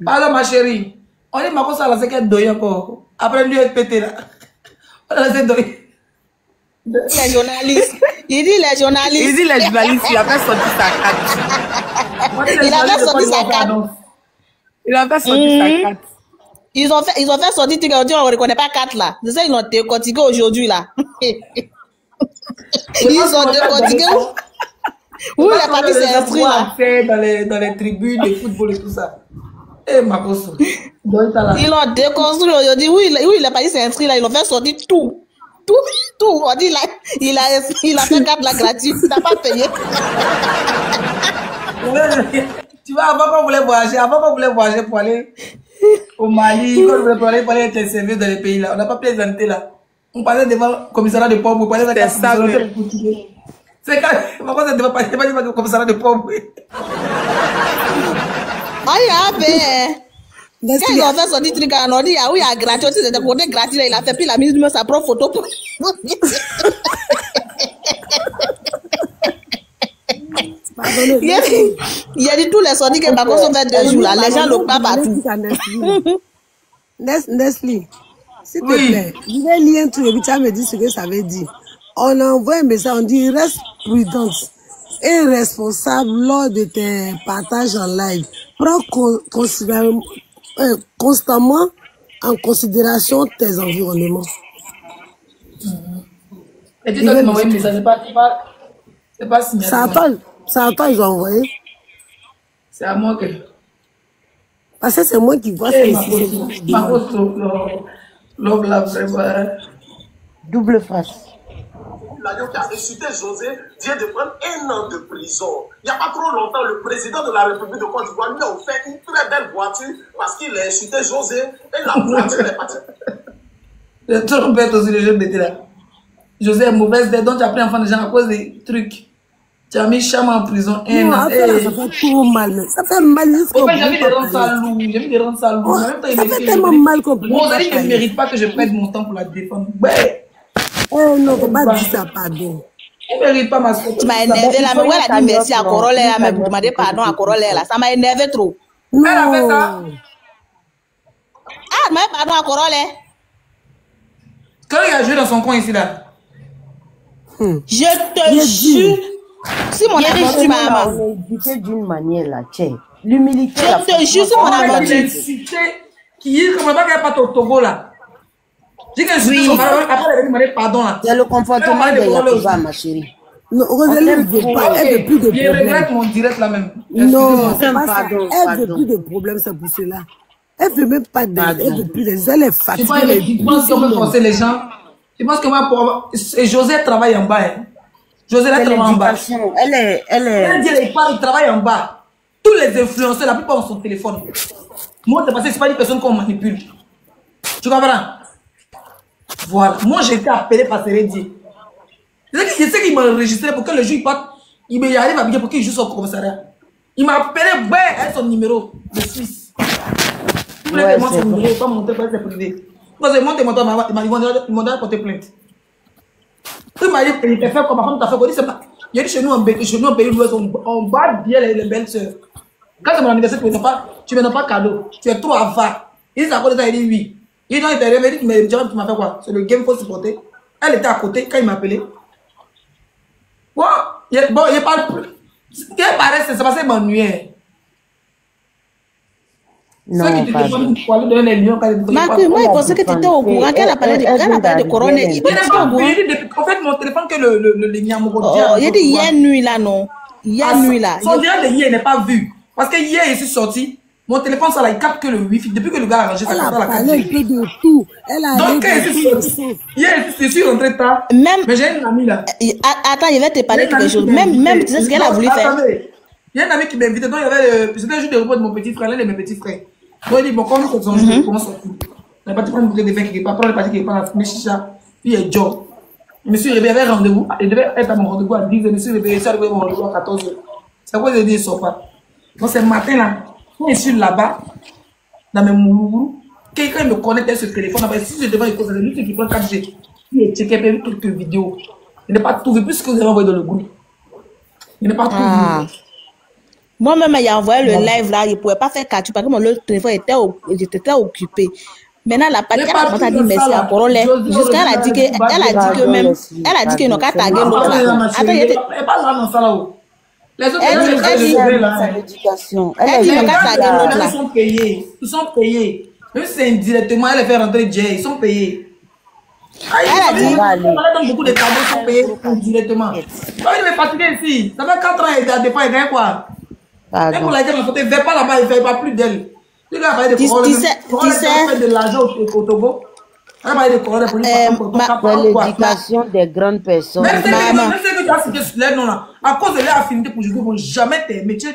Pardon, ma chérie. On est ma ça, là, c'est qu'elle doit encore. Après, lui, elle pété, là. On a laissé doyer. Les journalistes. Il dit les journalistes. Il dit les journalistes, il a fait sortir sa carte. Il a fait sortir sa carte. Il a fait sortir sa carte. Ils ont fait sortir, on ne reconnaît pas 4 là. C'est ça, ils ont décortiqué aujourd'hui là. Ils ont décortiqué où les partis s'est inscrit là. Dans les tribunes de football et tout ça. Eh, ma gosse. Ils l'ont déconstruit aujourd'hui. Oui, les partis s'est inscrit là, ils ont fait sortir tout. Tout. On dit là, il a fait 4 là gratuit. Tu n'as pas payé. Tu vois, avant qu'on voulait voyager pour aller au Mali, quand on voulait aller être servi dans les pays là, on n'a pas plaisanté là. On parlait devant le commissariat de pauvres, on parlait de ça. C'est quand, pourquoi ça ne devait pas devant le commissariat de pauvres? Ah, il a fait. Quand ils ont fait son truc, on dit, ah oui, il a gratuit, c'était côté gratuit, il a fait, puis il a mis sa propre photo pour. Il a dit tous les sorties que Bako sont fait 2 jours là, les gens n'ont pas partout. Nestlé, s'il te plaît, je vais lire un truc, et puis tu vas me dire ce que ça veut dire. On envoie un message, on dit reste prudente et responsable lors de tes partages en live. Prends constamment en considération tes environnements. Et tu dois m'envoyer un message, c'est pas signé. C'est à toi, ils ont envoyé. C'est à moi que. Parce que c'est moi qui vois ça ici. Double face. L'agneau qui a insulté José vient de prendre 1 an de prison. Il n'y a pas trop longtemps, le président de la République de Côte d'Ivoire lui a offert une très belle voiture parce qu'il a insulté José et la voiture est partie. C'est trop bête aussi le jeu de là. José est mauvaise dette, donc tu as pris enfant de gens à cause des trucs. Tu as mis Chama en prison 1 an. Ça fait trop mal. Ça fait mal jusqu'au bout. J'ai envie de rendre ça lourd. J'ai envie de rendre ça lourd. Ça fait tellement mal qu'on peut. Rosalie ne mérite pas que je prenne mon temps pour la défendre. Ouais. Oh non, faut pas dire ça, pardon. Elle ne mérite pas ma soeur. Tu m'as énervé là, mais où elle a dit merci à Corolle, elle m'a demandé pardon à Corolle là. Ça m'a énervé trop. Non. Elle a fait ça. Ah, mais pardon à Corolle. Quand il a joué dans son coin ici là. Je te jure. Si mon aventure m'a on est éduqué d'une manière là, tiens. L'humilité. Je te jure, si mon aventure. Qui est comme pas qu'elle pas au Togo là. J'ai qu'un sujet, après elle a demandé pardon là. C'est le comportement de Yakuba, ma chérie. Non, Rosalie ne veut pas, elle veut plus de problème. Je regrette mon direct là même. Non, c'est pas ça. Elle veut plus de problème, c'est pour cela. Elle veut même pas d'aide, elle veut plus de... Elle est fatiguée. Je pense qu'on peut forcer les gens. Je pense que moi, José travaille en bas. José travaille en bas. Elle travaille en bas. Tous les influenceurs, la plupart ont son téléphone. Moi, c'est parce que c'est pas une personne qu'on manipule. Tu comprends? Voilà. Moi, j'ai été appelé par Sérédier. Je sais qu'il m'a enregistré pour que le jour il parte, il me arrive à bien pour qu'il joue son commissariat. Il m'a appelé, avec son numéro de Suisse. Vous voulez que moi son numéro, pas monter pour être privé. Quand j'ai monté mon temps, il m'a donné porter plainte. Il m'a dit, il t'a fait comme ma femme t'a fait. Il a dit chez nous en pays de l'Ouest, on bat bien les belles sœurs. Quand c'est mon anniversaire, tu ne me donnes pas cadeau. Tu es trop avare. Il s'est accordé ça, il dit oui. Il était arrivé, il dit, mais tu m'as fait quoi? C'est le game faut supporter. Elle était à côté quand il m'a appelé. Bon, il parle plus. Ce qui paraît, c'est parce qu'il m'ennuyait. Non, pas moi, il pensait que tu étais au courant. Quand elle a parlé de Corona, il était au courant. En fait, mon téléphone, que le il a dit hier nuit là, non. Hier nuit là. Son direct de hier n'est pas vu. Parce que hier, je suis sorti. Mon téléphone, ça là, il capte que le wifi. Depuis que le gars a arrangé ça, Elle a ça la parlé un 4G. peu de tout. Elle a Donc, quand je suis rentré tard, mais j'ai une amie là. Attends, je vais te parler de quelque chose. Même, tu sais ce qu'elle a voulu faire. Il y a une amie qui m'a invité. Donc, il y avait c'était juste le repos de mon petit frère, l'un de mes petits frères. Donc, il dit, bon, quand nous sommes en comment sortir? On n'a pas prendre une bouteille de vin quelque part, prendre le parti quelque part, mais chicha, puis il y a Joe. Monsieur Rébé avait rendez-vous, il devait être à mon rendez-vous à 10h, monsieur Rébé est arrivé à mon rendez-vous à 14h. C'est quoi je dis, il ne sort pas. Donc, c'est le matin là, quand je suis là-bas, dans mes moulourous, quelqu'un me connectait sur le téléphone, si je devais écouter, c'est lui qui prend 4G. Il a checké quelques vidéos. Il n'a pas trouvé plus que vous avez envoyé dans le groupe. Il n'a pas trouvé. Moi-même, il a envoyé le live là, il ne pouvait pas faire capture parce que mon téléphone était occupé. Maintenant, la partie, elle a dit merci à Corolé. Jusqu'à elle a dit que même, elle a dit qu'il n'a qu'à taguer l'autre là. Attends, elle dit, ils sont payés. Ils sont payés. Même si c'est indirectement, elle les fait rentrer Jay, ils sont payés. Elle a dit, beaucoup de cadeaux sont payés indirectement. Il est fatigué ici. Ça fait 4 ans, il a des fois, il gagne quoi? Et pour laquelle il ne fait pas là-bas, il ne fait pas plus d'elle. Tu sais de l'argent au Togo. L'éducation des grandes personnes. Même si tu as cité sur l'air, non, là, à cause de leur affinité pour jouer, ils ne vont jamais t'aimer. Tu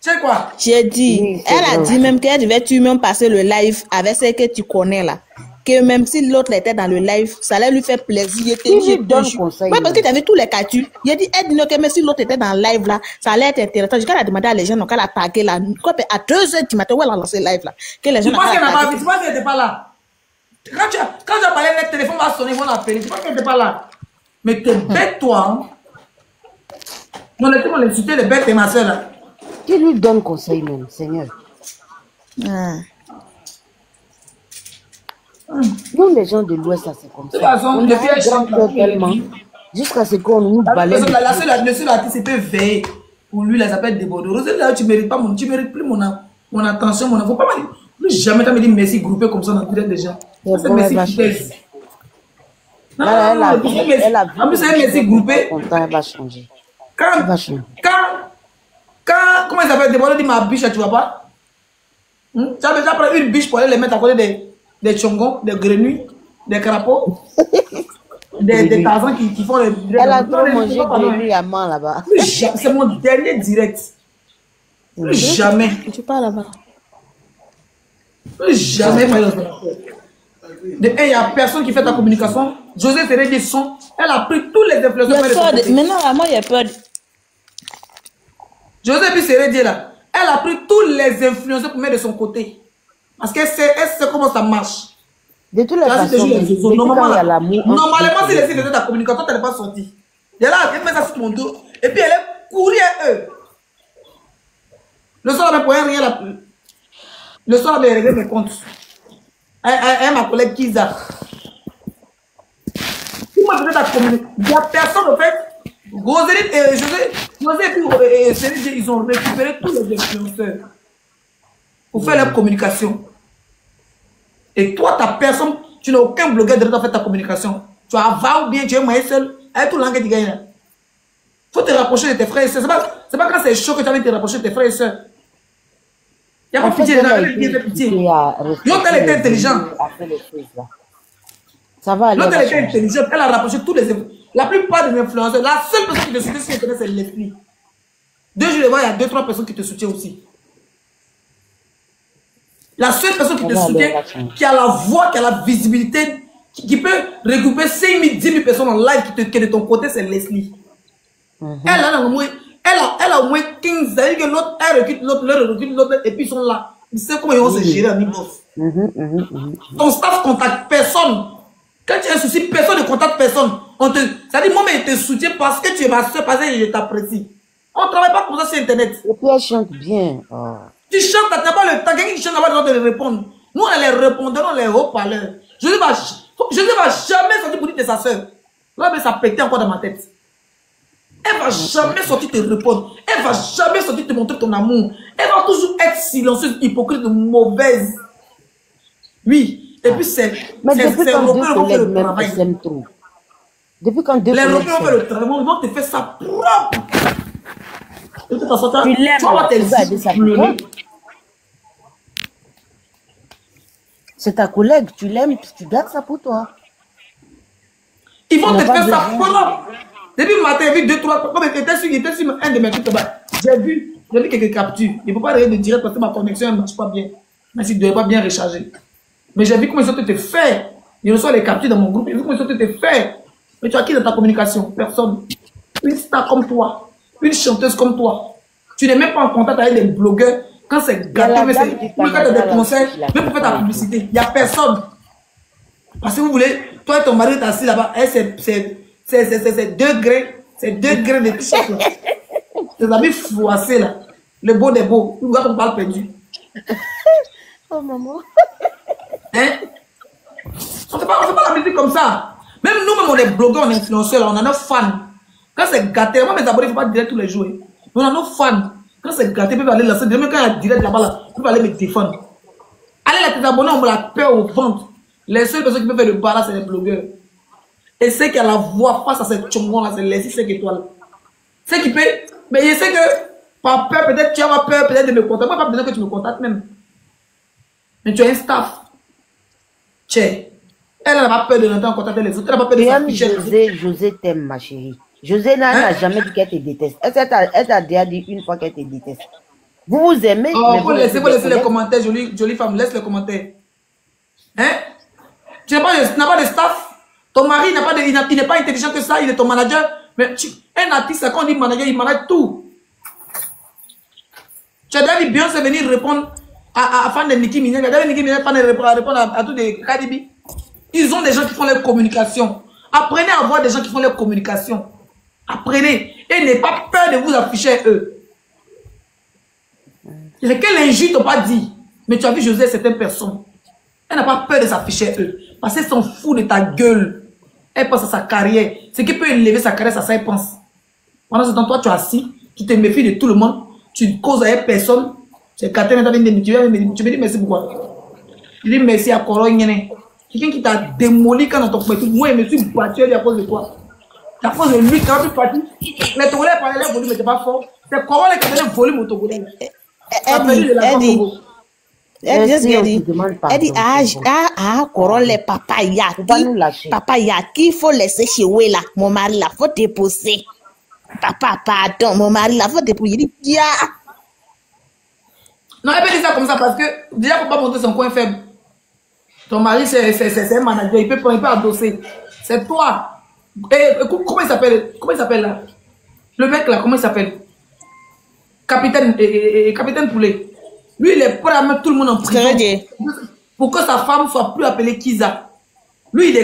sais quoi? J'ai dit, elle a dit même qu'elle devait tu même passer le live avec celle que tu connais là. Que même si l'autre était dans le live, ça allait lui faire plaisir. Oui, parce que tu avais tous les calculs. Il a dit, elle dit que même si l'autre était dans le live là, ça allait être intéressant. Jusqu'à la demander à les gens, donc elle a tagué là. À 2h du matin, où elle a lancé le live là. Que les gens tu penses qu'elle n'était pas là? Quand tu as parlé, le téléphone va sonner, ils vont l'appeler. Tu penses qu'elle n'était pas là? Mais t'es bête, toi. Non, laissez-moi l'insulter, les bêtes, et ma soeur là. Qui lui donne conseil même, Seigneur? Nous, les gens de l'Ouest, ça c'est comme ça. De toute façon, depuis elle chante tellement, jusqu'à ce qu'on nous balaye. Le seul artiste, il peut veiller. Pour lui, là, ça s'appelle déborder. Là, tu ne mérites pas tu mérites plus mon attention, mon faut pas me dire. Plus jamais tu me dit merci groupé comme ça dans le direct des gens. C'est merci qui pèse. Non, en plus, c'est un merci groupé. Elle va changer. Comment il s'appelle déborder, dit ma biche, tu vois pas? Tu as déjà pris une biche pour aller les mettre à côté des chongons, des grenouilles, des crapauds, des tarzans qui font les... Elle a trop mangé grenouille à main là-bas. C'est mon dernier direct. Plus jamais. Tu parles là-bas. Plus jamais. Il n'y a personne qui fait ta communication. José Ferré dit son. Elle a pris tous les influenceurs. Maintenant, moi, il y a peur. José Ferré dit là. Elle a pris tous les influenceurs pour mettre de son côté. Parce qu'elle sait comment ça marche. De toutes les façons, normalement, si les filles faisaient ta communication, tu n'es pas sortie. Et là, elle met ça sur ton dos. Et puis elle est courue à eux. Le soir, elle ne pouvait rien là. Le soir, elle réglé mes comptes. Elle ma collègue Kiza. Si moi, je faisais ta communication, il n'y a personne, en fait. Roséline et José et Céline, ils ont récupéré tous les influenceurs pour faire leur communication. Et toi, ta personne, tu n'as aucun blogueur de faire ta communication. Tu as va ou bien tu es moyen seul. Avec tout le langage, tu gagnes là. Il faut te rapprocher de tes frères et soeurs. C'est pas quand c'est chaud que tu as te rapprocher de tes frères et soeurs. Il n'y a pas pitié dedans, il y a pitié. L'autre, elle était intelligente. L'autre, elle était intelligente. Elle a rapproché tous les... La plupart des influenceurs, la seule personne qui te soutient sur Internet, c'est l'esprit. 2 jours, il y a 2-3 personnes qui te soutiennent aussi. La seule personne qui te soutient, qui a la voix, qui a la visibilité, qui peut regrouper 5 000, 10 000 personnes en live qui est de ton côté, c'est Leslie. Elle a au moins 15 années que l'autre, elle recrute l'autre, et puis ils sont là. Ils savent comment ils vont se gérer à mi-boss. Ton staff ne contacte personne. Quand tu as un souci, personne ne contacte personne. Ça dit, moi, mais je te soutiens parce que tu es ma soeur, parce que je t'apprécie. On ne travaille pas comme ça sur Internet. Et puis elle chante bien. Tu chantes, tu n'as pas le temps. Quelqu'un qui chante, n'a pas le temps de répondre. Nous, on les répondons, on les haut-parleurs. Je ne vais jamais sortir pour dire que c'est sa soeur. Là, mais ça pétait encore dans ma tête. Elle va jamais sortir te répondre. Elle va jamais sortir te montrer ton amour. Elle va toujours être silencieuse, hypocrite, mauvaise. Oui. Et puis c'est... Mais depuis quand deux collègues même s'aiment trop. Depuis quand deux collègues s'aiment. Les Européens vont faire le travail, ils vont te faire ça propre. Tu l'aimes, tu vas dire ça. C'est ta collègue, tu l'aimes, tu gardes ça pour toi. Ils vont te faire ça pendant. Depuis le matin, j'ai vu 2-3, comme il était sur un de mes trucs là-bas. J'ai vu quelques captures. Il ne faut pas regarder de direct parce que ma connexion ne marche pas bien. Mais s'il ne devait pas bien recharger. Mais j'ai vu comment ils sont te faire. Je reçois les captures dans mon groupe. J'ai vu comment ils sont te faire. Mais tu as qui dans ta communication? Personne. Une star comme toi, une chanteuse comme toi. Tu n'es même pas en contact avec des blogueurs. Quand c'est gâté, mais c'est pour faire des conseils, même pour faire ta publicité. Il n'y a personne. Parce que vous voulez, toi et ton mari est assis là-bas, c'est 2 grains de t-shirt là. Tes amis froissés là. Le beau des beaux. Vous voyez qu'on parle perdu. Oh maman. Hein? On ne fait pas la musique comme ça. Même nous-mêmes, on est blogueurs, on est influenceurs, là, on a nos fans. Quand c'est gâté, moi mes abonnés, il ne faut pas direct tous les jours. On a nos fans. Quand c'est gâté, ils peuvent aller lancer. Même quand il y a direct là-bas, là, ils peuvent aller me défendre. Allez, là, tes abonnés, on me la peur au ventre. Les seules personnes qui peuvent faire le bar là, c'est les blogueurs. Et ceux qui ont la voix face à cette chongon là, c'est les 5 étoiles. Ceux qui peut. Mais je sais que, par peur, peut-être tu as peur peut-être de me contacter. Moi, pas besoin que tu me contactes même. Mais tu as un staff. Elle n'a pas peur de l'entendre contacter les autres. Elle n'a pas peur de s'afficher. José t'aime, ma chérie. José n'a jamais dit qu'elle te déteste. Elle t'a déjà dit une fois qu'elle te déteste. Vous vous aimez. Oh, vous laissez les commentaires, jolie femme. Laisse les commentaires. Hein? Tu n'as pas de staff. Ton mari il n'est pas intelligent que ça. Il est ton manager. Mais un artiste, quand on dit manager, il manage tout. Tu as déjà vu Beyoncé venir répondre à fan de Nicki Minaj. Tu as déjà vu Nicki Minaj répondre à tous les Cardi B. Ils ont des gens qui font leur communication. Apprenez à voir des gens qui font leur communication. Apprenez. Et n'ayez pas peur de vous afficher eux. Quelle injure t'ont pas dit. Mais tu as vu José, certaines personnes. Elle n'a pas peur de s'afficher eux. Parce qu'elle s'en fout de ta gueule. Elle pense à sa carrière. Ce qui peut élever sa carrière, ça elle pense. Pendant ce temps, toi, tu es assis. Tu te méfies de tout le monde. Tu causes avec personne. C'est Catherine, tu me dis merci pourquoi. Tu dis merci à Corogne. Quelqu'un qui t'a démoli quand on t'a fait. Moi, je me suis battu à cause de toi. À cause de lui, quand tu es parti, les Togolais parlaient leur volume, mais t'es pas fort. C'est Corogne qui a donné le volume au Togolais. Elle dit, Corolle, papa, qu'il faut laisser chez Wela, mon mari, là, faut déposer. Papa, pardon, mon mari, là, faut déposer. Il dit, non, elle peut dire ça comme ça parce que déjà, il ne faut pas montrer son coin faible. Ton mari, c'est un manager, il peut adosser. C'est toi. Et, comment il s'appelle là? Le mec là, comment il s'appelle? Capitaine Poulet. Lui, il est prêt à mettre tout le monde en prison. Pour que sa femme soit plus appelée Kiza. Lui, il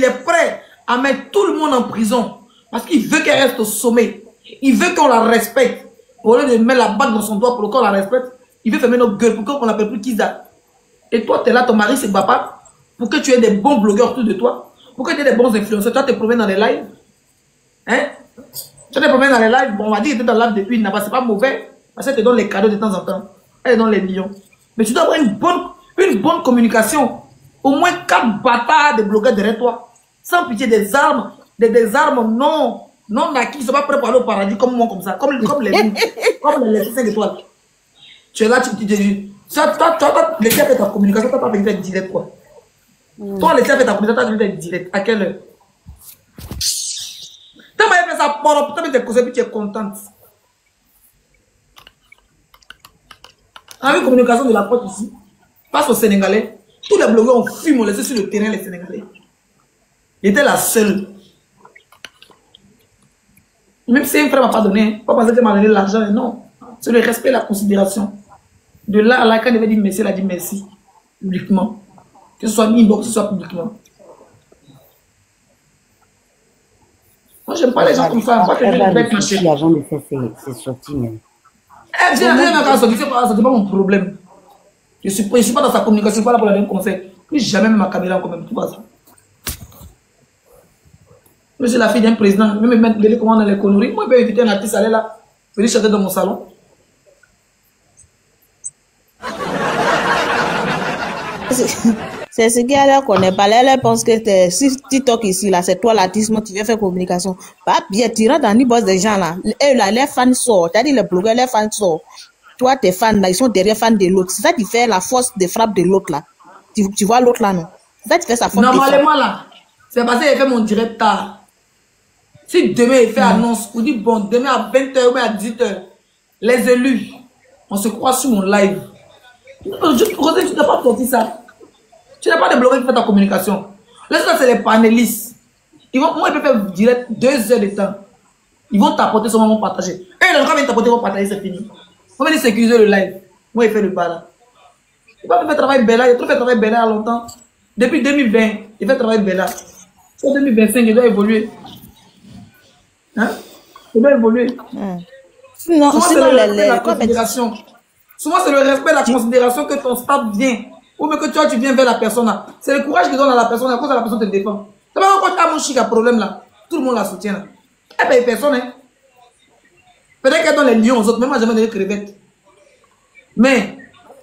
est prêt à mettre tout le monde en prison. Parce qu'il veut qu'elle reste au sommet. Il veut qu'on la respecte. Au lieu de mettre la bague dans son doigt pour qu'on la respecte, il veut fermer nos gueules pour qu'on l'appelle plus Kiza. Et toi, tu es là, ton mari, c'est papa. Pour que tu aies des bons blogueurs autour de toi. Pour que tu aies des bons influenceurs. Toi, tu te promènes dans les lives. Hein? Tu te promènes dans les lives. Bon, on va dire que tu es dans le live depuis une c'est pas mauvais. Parce qu'elle te donne les cadeaux de temps en temps. Elle donne les millions. Mais tu dois avoir une bonne communication. Au moins 4 bâtards de blogueurs derrière toi. Sans pitié, des armes. Des armes non acquises. Ils ne sont pas prêts pour aller au paradis comme moi, comme ça. Comme les 5 étoiles. Tu es là, tu dis. Toi, laissez faire ta communication. Tu n'as pas fait direct, quoi. Toi, laissez faire ta communication. Tu as fait direct. À quelle heure? Tu as fait ça pour putain, tes conseils, puis tu es contente. Avec communication de la porte ici, face aux Sénégalais, tous les blogueurs ont fui, m'ont laissé sur le terrain les Sénégalais. J'étais la seule. Même si un frère ne m'a pas donné, pas parce qu'il m'a donné l'argent, non. C'est le respect et la considération. De là à là, quand il devait dire merci, elle a dit merci. Publiquement. Que ce soit inbox, que ce soit publiquement. Moi, j'aime pas les gens comme ça. Moi, je vais avec ma chérie. L'argent de faire ses sorties, même. C'est pas mon problème. Je suis pas dans sa communication, je suis pas là pour la donner conseil. Plus jamais ma caméra quand même, tout va ça. Je suis la fille d'un président, même me mettre comment dans les conneries. Moi, je peux éviter un artiste à aller là, venir chanter dans mon salon. C'est ce qu'elle connaît pas. Elle pense que si TikTok ici, là, c'est toi l'artiste, tu viens faire communication. Pas bien, tu rentres dans les boss des gens là. Eux là, les fans sortent. T'as dit les blogueurs, les fans sortent. Toi, tes fans là, ils sont derrière fans de l'autre. C'est ça qui fait la force de frappe de l'autre là. Tu vois l'autre là, non? Va te faire sa faute. Normalement, là, c'est parce qu'il fait mon direct tard. Si demain, il fait annonce, vous dites, bon, demain à 20h ou à 18h, les élus, on se croit sur mon live. Rosé, tu n'as pas sorti ça. Tu n'as pas de blogueur qui fait ta communication. Là, ça, c'est les panélistes. Moi, ils peuvent faire direct 2 heures de temps. Ils vont t'apporter sur moment partager. Et les gens viennent t'apporter, ils vont partager, c'est fini. On va venir sécuriser le live. Moi, il fait le pas là. Il va faire travail Bella. Il a trop fait travail Bella longtemps. Depuis 2020, il fait travail Bella. En 2025, il doit évoluer. Hein? Il doit évoluer. Sinon, la considération. Souvent, c'est le respect, la considération que ton staff vient. Ou même que toi, tu viens vers la personne là. C'est le courage que donne à la personne à cause de la personne te défend. C'est pas quand tu as mon chic à problème là. Tout le monde la soutient là. Elle paye personne, hein. Peut-être qu'elle donne les lions aux autres, même moi jamais donné crevettes. Mais,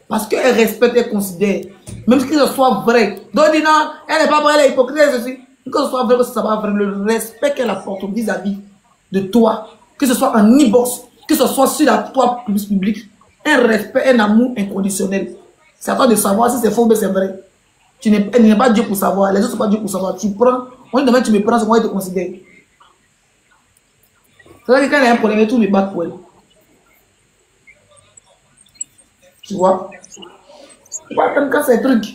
parce qu'elle respecte et considère, même si ce soit vrai. Donc, elle dit non, elle n'est pas vraie, elle est hypocrite, ceci. Que ce soit vrai, que ce soit pas vrai, le respect qu'elle apporte vis-à-vis de toi, que ce soit en e-box, que ce soit sur la toi public, un respect, un amour inconditionnel. C'est à toi de savoir si c'est faux ou c'est vrai. Elle n'est pas Dieu pour savoir, les autres ne sont pas Dieu pour savoir. Tu prends, on dit demain tu me prends, c'est moi qui te considère. C'est-à-dire que quand il y a un problème, tout me bat pour elle. Tu vois? Quand c'est un truc,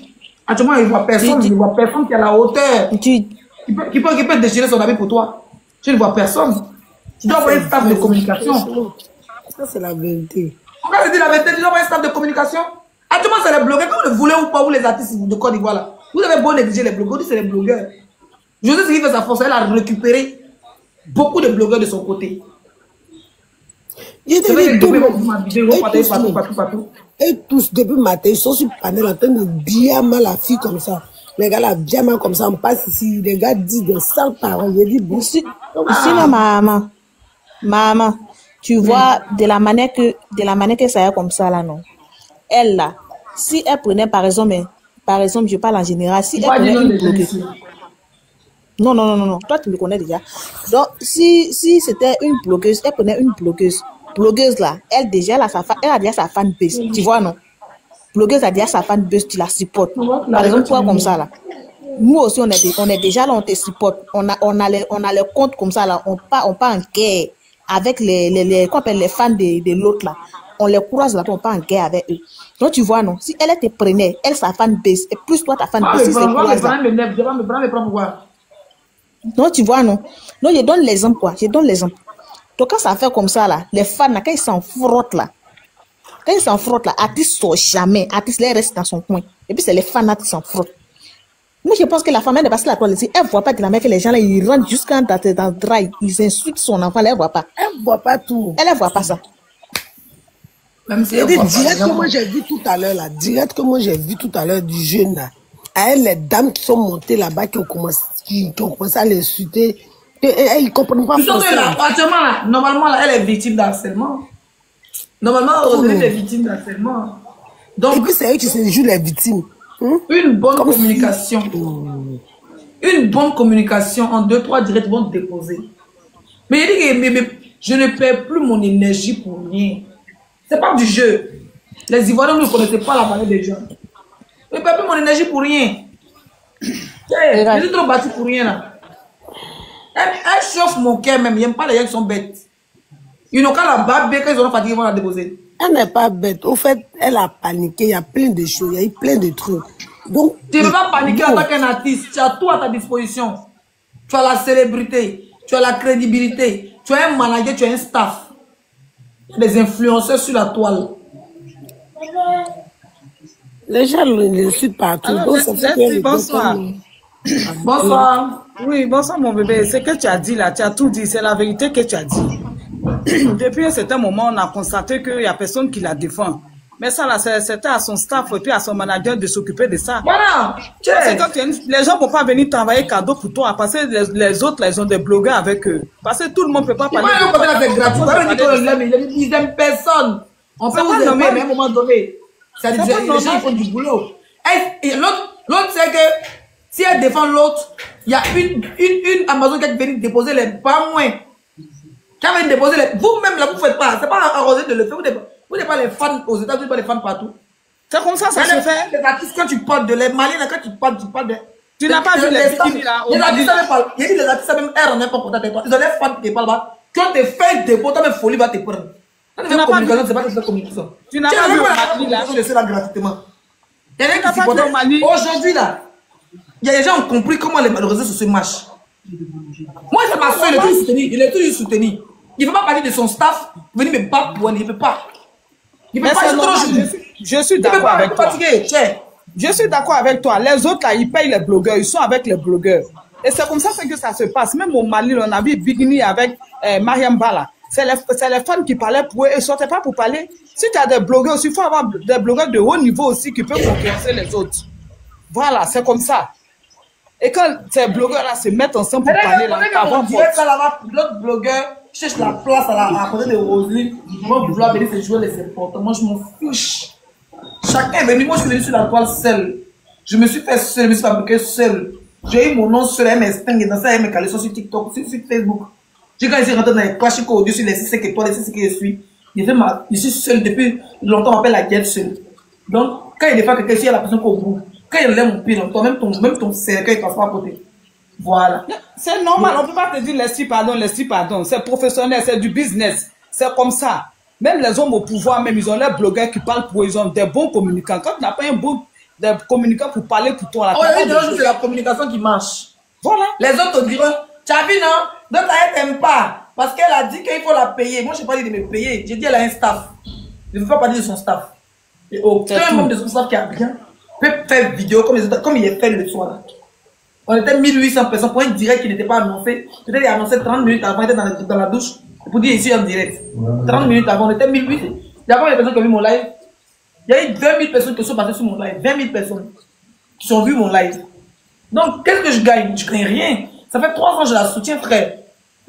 actuellement, il ne voit personne, il ne voit personne qui a la hauteur. Qui peut déchirer son habit pour toi. Tu ne vois personne. Tu dois avoir un staff de communication. Ça, c'est la vérité. On va dire la vérité, tu dois avoir un staff de communication. Actuellement, c'est les blogueurs. Quand vous le voulez ou pas, vous les artistes de Côte d'Ivoire là. Vous avez beau négliger les blogueurs, c'est les blogueurs. Je sais ce qui fait sa force, elle a récupéré beaucoup de blogueurs de son côté. Et tous, depuis le matin, ils sont sur le panel en train de bien mal la fille comme ça. Les gars là, bien mal comme ça, on passe ici, les gars disent des sales paroles. Je dis, bon, sinon, maman, tu vois, de la manière que ça est comme ça là, non. Elle là, si elle prenait par exemple, je parle en général, si elle prenait une blogueuse. Non, toi tu me connais déjà. Donc, si c'était une blogueuse, elle prenait une blogueuse. Blogueuse là, elle a déjà sa fanbase, tu vois non? Blogueuse a déjà sa fanbase, tu la supportes. Par exemple, toi comme ça là. Nous aussi, on est déjà là, on te supporte. On a les comptes comme ça là, on part en guerre avec les fans de l'autre là. On les croise là, on part en guerre avec eux. Donc tu vois non, si elle te prenait, elle sa fanbase, et plus toi ta fanbase, si c'est croise là. Non, tu vois non. Non, je donne l'exemple quoi, Donc quand ça fait comme ça là, les fans là, quand ils s'en frottent là, artiste sort jamais, artiste là reste dans son coin. Et puis c'est les fans là qui s'en frottent. Moi je pense que la femme elle dépasse la toile ici, elle voit pas de la mère que les gens là ils rentrent jusqu'à dans le drive, ils insultent son enfant, elle voit pas. Elle voit pas tout. Elle voit pas ça. Même si direct que moi j'ai vu tout à l'heure là, du jeune là, à elle les dames qui sont montées là-bas qui ont commencé à l'insulter. Ils ne comprennent pas français. Là, normalement, là, elle est victime d'harcèlement. Normalement, Rosalie est victime d'harcèlement. Donc, et puis, c'est eux qui se jouent les victimes. Une bonne communication. Une bonne communication en 2-3 directs vont te déposer. Mais il dit que je ne perds plus mon énergie pour rien. C'est pas du jeu. Les Ivoiriens ne connaissaient pas la valeur des gens. Je ne perds plus mon énergie pour rien. Je suis trop battu pour rien là. Elle chauffe mon cœur même. Il n'aime pas les gens qui sont bêtes. Ils n'ont qu'à la barbe, quand ils auront fatigué, ils vont la déposer. Elle n'est pas bête. Au fait, elle a paniqué. Il y a plein de choses. Il y a eu plein de trucs. Donc, tu ne peux pas paniquer en tant qu'un artiste. Tu as tout à ta disposition. Tu as la célébrité. Tu as la crédibilité. Tu as un manager, tu as un staff. Il y a des influenceurs sur la toile. Les gens le suivent partout. Alors, bonsoir. Bonsoir. Oui, bonsoir mon bébé. Ce que tu as dit là, tu as tout dit. C'est la vérité que tu as dit. Depuis un certain moment, on a constaté qu'il n'y a personne qui la défend. Mais ça là, c'était à son staff et puis à son manager de s'occuper de ça. Voilà. Les gens ne peuvent pas venir t'envoyer cadeau pour toi parce que les autres, là, ils ont des blogueurs avec eux. Parce que tout le monde ne peut pas parler. Ils n'aiment personne. On peut vous aimer, mais à un moment donné, ça dit les gens ils font du boulot. L'autre, c'est que si elle défend l'autre, il y a une Amazon qui est venue déposer les pas moins. Qui a venu déposer les. Vous-même là, vous ne faites pas. C'est pas arrosé de le faire. Vous n'êtes pas les fans aux États-Unis, pas les fans partout. C'est comme ça se fait. Les artistes, quand tu parles de les Maliens, quand tu parles de... Tu n'as pas vu les bikinis là. Les artistes, les artistes, même elles n'ont pas contact avec toi. Ils ont des fans qui parlent là. Quand tu fais des dépôts, toi, même folie va te prendre. Tu n'as pas vu. C'est pas que c'est communication. Tu n'as pas vu Mali là. Je là gratuitement. Il y a pas vu Mali. Aujourd'hui là, il y a des gens qui ont compris comment les réseaux sociaux marchent. Moi, c'est ma soeur, il est toujours soutenu. Il ne peut pas parler de son staff, venir me battre pour il ne peut pas. Il ne peut pas, je suis d'accord avec toi. Je suis d'accord avec toi. Les autres là, ils payent les blogueurs, ils sont avec les blogueurs. Et c'est comme ça que ça se passe. Même au Mali, on a vu Bigini avec Mariam Bala. C'est les fans qui parlaient pour eux, ils ne sortaient pas pour parler. Si tu as des blogueurs aussi, il faut avoir des blogueurs de haut niveau aussi qui peuvent concurrencer les autres. Voilà, c'est comme ça. Et quand ces blogueurs-là se mettent ensemble pour parler, là, avant l'autre blogueur cherche la place à côté de Roselyne. Moi, je voulais venir se jouer les importants. Moi, je m'en fiche. Chacun est venu. Moi, je suis venu sur la toile seul. Je me suis fait seul, je me suis fabriqué seul. J'ai eu mon nom seul, elle m'estingue dans ça, elle me calait sur TikTok, sur Facebook. J'ai quand je suis rentré dans les classiques au-dessus, les 6 étoiles, les 6 que je suis. Je suis seul depuis longtemps, on m'appelle la guette seule. Donc, quand il y a des fois quelqu'un, il y a la personne qu'au bout. Quand il lève mon pied dans toi, même ton cercueil, il passe pas à côté. Voilà. C'est normal, on ne peut pas te dire laisse pardon. C'est professionnel, c'est du business. C'est comme ça. Même les hommes au pouvoir, même ils ont les blogueurs qui parlent pour eux, ils ont des bons communicants. Quand tu n'as pas un bon communicant pour parler pour toi, c'est la communication qui marche. Voilà. Les autres te diront, tu as vu, non? D'autres, elle t'aime pas. Parce qu'elle a dit qu'il faut la payer. Moi, je n'ai pas dit de me payer. J'ai dit elle a un staff. Je ne veux pas parler de son staff. Et aucun membre de son staff qui a bien peut faire vidéo comme il est fait le soir. On était 1800 personnes pour un direct qui n'était pas annoncé. Peut-être il a annoncé 30 minutes avant, il était dans la douche. Pour dire ici en direct. 30 minutes avant, on était 1800. Il y a pas les personnes qui ont vu mon live. Il y a eu 20 000 personnes qui sont passées sur mon live. 20 000 personnes qui ont vu mon live. Donc, qu'est-ce que je gagne? Je gagne rien. Ça fait 3 ans que je la soutiens, frère.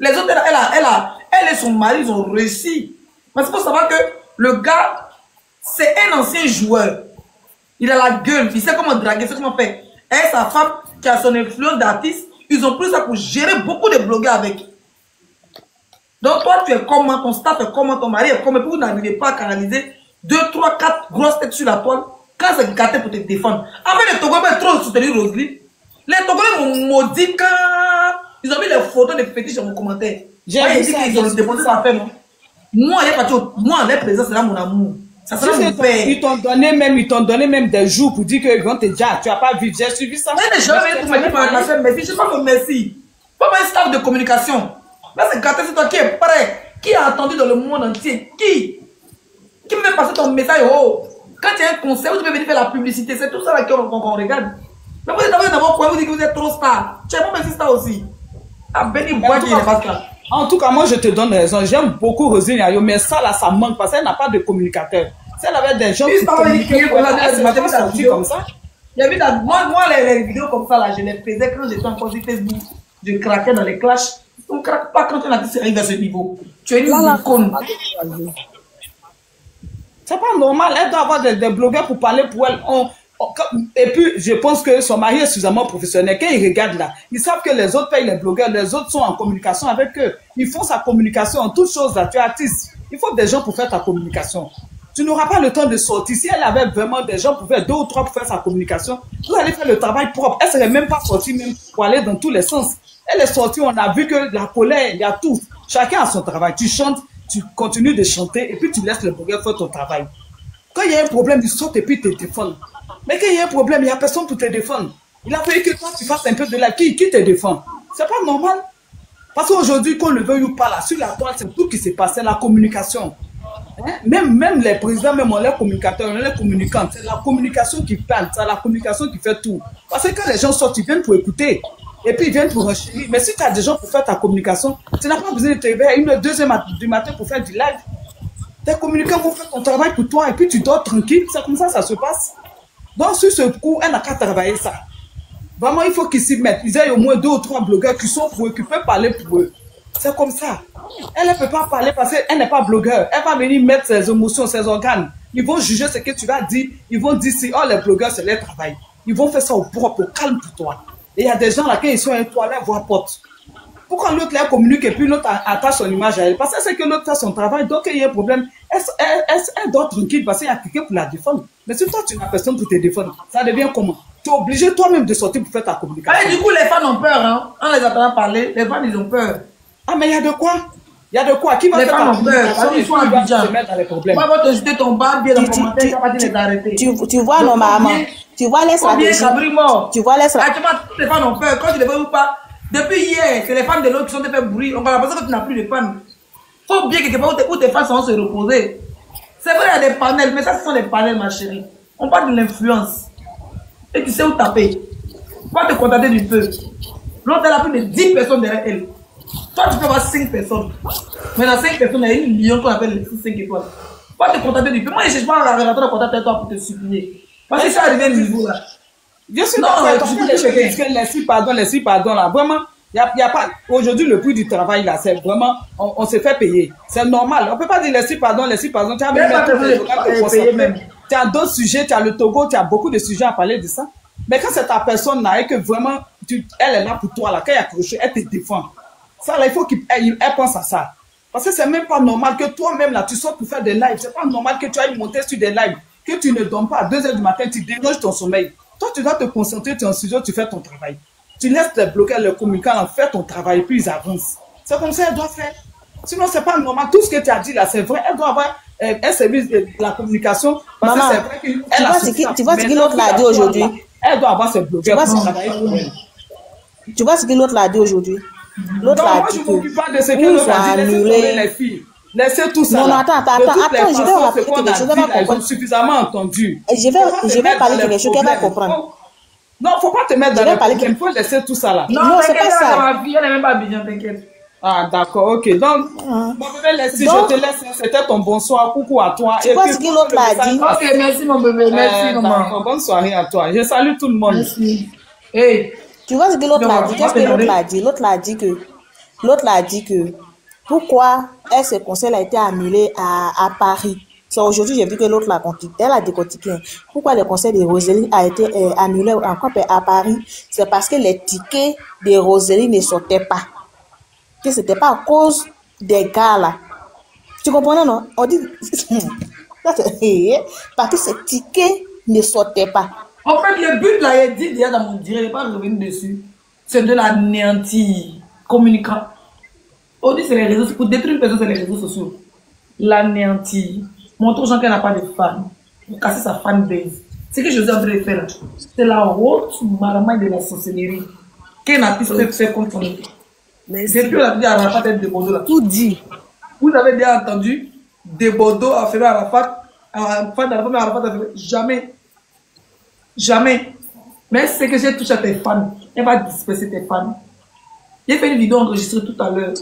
Les autres, elle et son mari, ils ont réussi. Mais il faut savoir que le gars, c'est un ancien joueur. Il a la gueule, il sait comment draguer, il sait comment faire. Et sa femme, qui a son influence d'artiste, ils ont pris ça pour gérer beaucoup de blogueurs avec. Donc toi, tu es comment, ton staff est comment, ton mari est comment, vous n'arrivez pas à canaliser 2, 3, 4 grosses têtes sur la toile, quand c'est gâté pour te défendre. Après, les Togolais trop soutenir Roselyne. Les Togolais m'ont maudit quand ils ont mis les photos des fétiches dans mon commentaire. J'ai dit qu'ils ont déposé ça à faire, non? Moi, les présents, c'est là mon amour. Ça sera mon père. Ils t'ont donné même des jours pour dire qu'ils vont te dire, tu n'as pas vu, j'ai suivi ça. Mais je vais pour me dire, ma soeur, merci. Je ne sais pas merci. Pas un staff de communication. Là, c'est gâté, c'est toi qui es prêt. Qui a attendu dans le monde entier? Qui me fait passer ton message? Oh, quand il y a un concert, tu peux venir faire la publicité. C'est tout ça là qu'on regarde. Mais vous êtes d'abord quoi? Vous dites que vous êtes trop star. Tu es bon, merci star aussi. Ah, Benny Bois qui est pas ça. En tout cas, moi, je te donne raison. J'aime beaucoup Roselyne Ayo, mais ça, là, ça manque parce qu'elle n'a pas de communicateur. Si elle avait des gens qui communiquaient comme ça. J'ai vu moi, les vidéos comme ça, là, je les faisais quand j'étais encore sur Facebook. Je craquais dans les clashs. On ne craque pas quand on a dit c'est arrivé à ce niveau. Tu es une icône. C'est pas normal. Elle doit avoir des blogueurs pour parler pour elle. Et puis, je pense que son mari est suffisamment professionnel. Quand ils regardent là, ils savent que les autres payent les blogueurs, les autres sont en communication avec eux. Ils font sa communication en toutes choses là. Tu es artiste. Il faut des gens pour faire ta communication. Tu n'auras pas le temps de sortir. Si elle avait vraiment des gens pour faire 2 ou 3 pour faire sa communication, vous allez faire le travail propre. Elle ne serait même pas sortie même pour aller dans tous les sens. Elle est sortie, on a vu que la colère, il y a tout. Chacun a son travail. Tu chantes, tu continues de chanter et puis tu laisses le blogueur faire ton travail. Quand il y a un problème, ils sortent et puis ils te défendent. Mais quand il y a un problème, il n'y a personne pour te défendre. Il a fallu que toi, tu fasses un peu de la qui te défend. C'est pas normal. Parce qu'aujourd'hui, qu'on le veuille ou pas, là, sur la toile, c'est tout qui s'est passé, la communication. Hein? Même les présidents, même les communicateurs, les communicants, c'est la communication qui parle, c'est la communication qui fait tout. Parce que quand les gens sortent, ils viennent pour écouter. Et puis ils viennent pour renchérir. Mais si tu as des gens pour faire ta communication, tu n'as pas besoin de te réveiller à 1h, 2h du matin pour faire du live. Tes communicants vont faire ton travail pour toi et puis tu dors tranquille. C'est comme ça se passe. Donc sur ce coup, elle n'a qu'à travailler ça. Vraiment, il faut qu'ils s'y mettent. Ils aient au moins 2 ou 3 blogueurs qui sont pour eux, qui peuvent parler pour eux. C'est comme ça. Elle ne peut pas parler parce qu'elle n'est pas blogueur. Elle va venir mettre ses émotions, ses organes. Ils vont juger ce que tu vas dire. Ils vont dire si, oh, les blogueurs, c'est leur travail. Ils vont faire ça au propre, au calme pour toi. Et il y a des gens là, quand ils sont à une toilette, voient porte. Pourquoi l'autre là communique et puis l'autre attache son image à elle? Parce que c'est que l'autre fait son travail, donc il y a un problème. Elle elle dort tranquille parce qu'il y a quelqu'un pour la défendre. Mais si toi, tu n'as personne pour te défendre, ça devient comment? Tu es obligé toi-même de sortir pour faire ta communication. Allez, du coup, les fans ont peur, hein. En les entendant parler, les fans, ils ont peur. Ah, mais il y a de quoi? Il y a de quoi? Qui va les faire fans ta ont peur. communication et qui va se mettre dans les problèmes? Moi, je vais te jeter ton bas, bien dans le commentaire, tu vas pas les arrêter. Tu vois, normalement, tu vois les stratégies. Tu vois les stratégies. Tous les fans ont peur. Quand tu les veux ou pas, depuis hier, c'est les fans de l'autre qui sont fait bruit. On va penser que tu n'as plus de fans. Faut bien quelque part où tes fans vont se reposer. C'est vrai, il y a des panels, mais ça, ce sont des panels, ma chérie. On parle de l'influence. Et tu sais où taper. Va te contenter du peu. L'autre, elle a plus de 10 personnes derrière elle. Toi, tu peux avoir 5 personnes. Mais dans 5 personnes, il y a une million qu'on appelle les 5 étoiles. Va te contenter du peu. Moi, je ne cherche pas à rentrer en contact avec toi pour te supplier. Parce que ça arrive à un niveau là. Je suis d'accord avec toi. Laissez pardon là. Vraiment, il y a pas. Aujourd'hui, le prix du travail là, c'est vraiment. On s'est fait payer. C'est normal. On ne peut pas dire laissez pardon. Tu as même tu as d'autres sujets, tu as le Togo, tu as beaucoup de sujets à parler de ça. Mais quand c'est ta personne là et que vraiment, elle est là pour toi là, quand il y a quelque chose, elle te défend. Ça là, il faut qu'elle pense à ça. Parce que c'est même pas normal que toi-même là, tu sortes pour faire des lives. C'est pas normal que tu ailles monter sur des lives, que tu ne dormes pas à 2 h du matin, tu déranges ton sommeil. Toi, tu dois te concentrer, tu es en studio, tu fais ton travail. Tu laisses les bloquer, les communicants faire ton travail, puis ils avancent. C'est comme ça qu'elle doit faire. Sinon, c'est pas normal. Tout ce que tu as dit là, c'est vrai. Elle doit avoir un service de la communication. Parce que c'est vrai qu'elle a tu vois ce que l'autre l'a dit aujourd'hui. Elle doit avoir ses bloqueurs pour travailler pour elle. Tu vois ce que l'autre l'a dit aujourd'hui. L'autre l'a dit que m'occupe pas de ce que l'autre a dit. Laissez tomber les filles. Laissez tout ça. Non, attends, je vais rappeler quelque chose. Elles ont suffisamment entendu. Je vais parler quelque chose qu'elle va comprendre. Non, faut pas te mettre dans les problèmes. Il faut laisser tout ça là. Non, c'est pas ça. Ma fille, elle n'est même pas bien, t'inquiète. Ah, d'accord, ok. Donc, mon bébé, si je te laisse, c'était ton bonsoir, coucou à toi. Tu vois ce que l'autre l'a dit? Ok, merci mon bébé, merci maman. Bonne soirée à toi. Je salue tout le monde. Merci. Hey. Tu vois ce que l'autre l'a dit? Qu'est-ce que l'autre l'a dit? L'autre l'a dit que pourquoi ce conseil a été annulé à Paris. C'est aujourd'hui, j'ai vu que l'autre elle a décortiqué. Pourquoi le conseil de Rosélie a été annulé à Paris? C'est parce que les tickets de Rosélie ne sortaient pas. Que c'était pas à cause des gars là. Tu comprends, non? On dit parce que ces tickets ne sortaient pas. En fait, le but là, il dit déjà dans mon direct, il n'est pas revenu dessus. C'est de l'anéantir. Communicant. On dit c'est les réseaux, pour détruire une personne, c'est les réseaux sociaux. L'anéantir. Montrer aux gens qu'elle n'a pas de fans. Pour casser sa fanbase. Ce que je suis en train de faire là, c'est la haute marmaille de la sorcellerie. Qu'un artiste peut faire contre son équipe. Mais depuis la vie à Arafat et de Bordeaux là. Tout dit. Vous avez déjà entendu de Bordeaux à faire Arafat, jamais. Jamais. Mais c'est que j'ai touché à tes fans. Elle va disperser tes fans. J'ai fait une vidéo enregistrée tout à l'heure.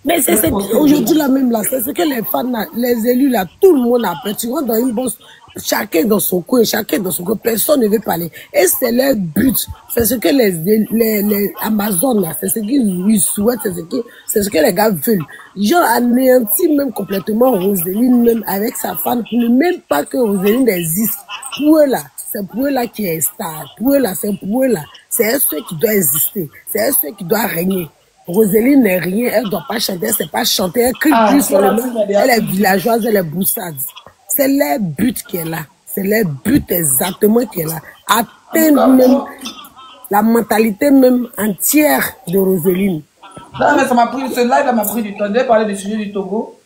Mais c'est aujourd'hui là même là, c'est ce que les fans, les élus là, tout le monde a peur. Tu rentres dans une bosse, chacun dans son coin, personne ne veut parler. Et c'est leur but. C'est ce que les Amazones là, c'est ce qu'ils souhaitent, c'est ce que les gars veulent. Genre anéantir même complètement Roséline, même avec sa femme, pour ne même pas que Roséline existe. Pour eux là, c'est pour eux là qui est star. Pour eux là, c'est pour eux là. C'est ceux qui doit exister. C'est ceux qui doit régner. Roséline n'est rien, elle ne doit pas chanter, elle ne sait pas chanter, elle crie plus sur le monde, elle est villageoise, elle est boussade. C'est leur but qui est là. C'est leur but exactement qui est là. Atteindre même la mentalité même entière de Roséline. Non, mais ça m'a pris, ce live m'a pris du temps. Je vais parler du sujet du Togo.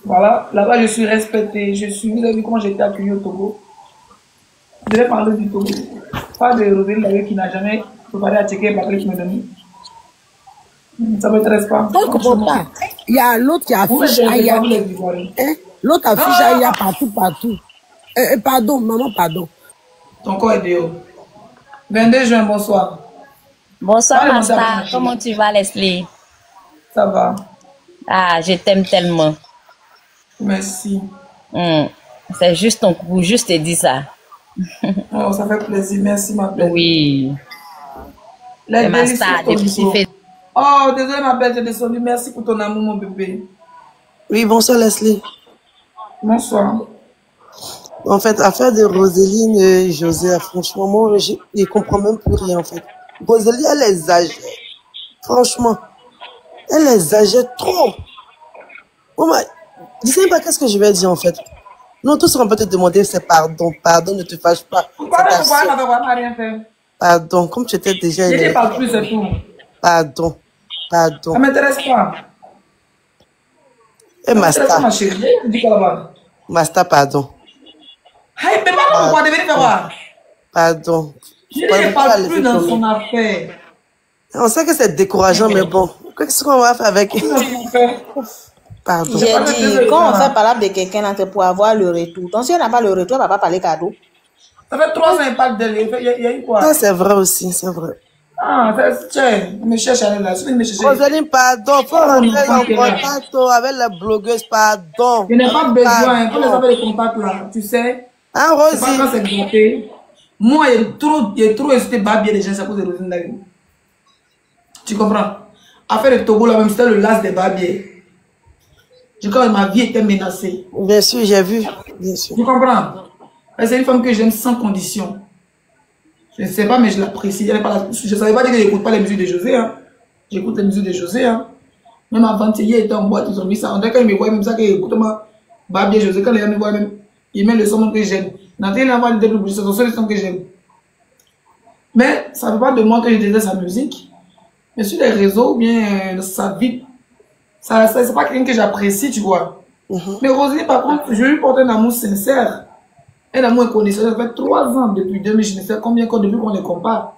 Voilà, là-bas je suis respectée. Vous avez vu comment j'ai été accueillie au Togo. Je vais parler du Togo. Pas de Roséline qui n'a jamais préparé à checker par qui me donne. Ça ne m'intéresse pas. Je ne comprends pas. Il y a l'autre qui affiche Aya. L'autre affiche Aya partout. Pardon, maman, pardon. Ton corps est dehors. 22 juin, bonsoir. Bonsoir, Masta. Comment tu vas, Leslie? Ça va. Ah, je t'aime tellement. Merci. C'est juste ton coup, juste te dire ça. Oh, ça fait plaisir. Merci, ma belle. Oui. Les Masta, depuis oh, désolé ma belle, j'ai descendu. Merci pour ton amour, mon bébé. Oui, bonsoir Leslie. Bonsoir. En fait, affaire de Roséline et José, franchement, moi, je ne comprends même plus rien, en fait. Roséline, elle exagère. Franchement, elle exagère trop. Je sais pas qu'est-ce que je vais dire en fait. Non, tout ce qu'on peut te demander, c'est pardon. Pardon, ne te fâche pas. Pardon, comme tu étais déjà énervé. Je ne parle plus, c'est tout. Pardon. Pardon. Ça ne m'intéresse pas. Et Masta. Ma chérie, je dis quoi Masta, pardon. Hey, mais pas pourquoi devenir faire quoi? Pardon. Je ne parle plus dans son affaire. On sait que c'est décourageant, mais bon. Qu'est-ce qu'on va faire avec? Pardon. J'ai dit, quand on fait parler de quelqu'un, c'est pour avoir le retour. Donc, si on n'a pas le retour, on ne va pas parler cadeau. Ça fait 3 ans qu'il parle de lui. Il y a eu quoi? Ça, c'est vrai aussi, c'est vrai. Ah, tiens, me cherche à là. Rosaline, pardon. Faut rentrer en contact avec la blogueuse, pardon. Je n'ai pas besoin. Pour les avoir les contacts là, tu sais. Hein, Rosie? C'est pas quand c'est gratté. Moi, j'ai trop hésité Babier des gens, c'est à cause de Rosine David. Tu comprends? Affaire de Togo, là, même c'était le las des Babier. Je crois que ma vie était menacée. Bien sûr, j'ai vu. Bien sûr. Tu comprends? C'est une femme que j'aime sans condition. Je ne sais pas, mais je l'apprécie. Je ne savais pas dire que je n'écoute pas les musiques de José. Hein. J'écoute les musiques de José. Hein. Même avant, hier, il était en boîte, ils ont mis ça. On dirait qu'ils me voient même ça, qu'ils écoutent moi. Babier José, quand les gens me voient même, ils mettent le son que j'aime. Dans les gens, c'est le seul son que j'aime. Mais ça ne veut pas de moi que je déteste sa musique. Mais sur les réseaux, bien, sa vie, c'est pas quelqu'un que j'apprécie, tu vois. Mais Roselyne, par contre, je lui porte un amour sincère. Un amour inconditionnel. Ça fait 3 ans depuis 2000, je ne sais combien quand depuis qu'on les compare.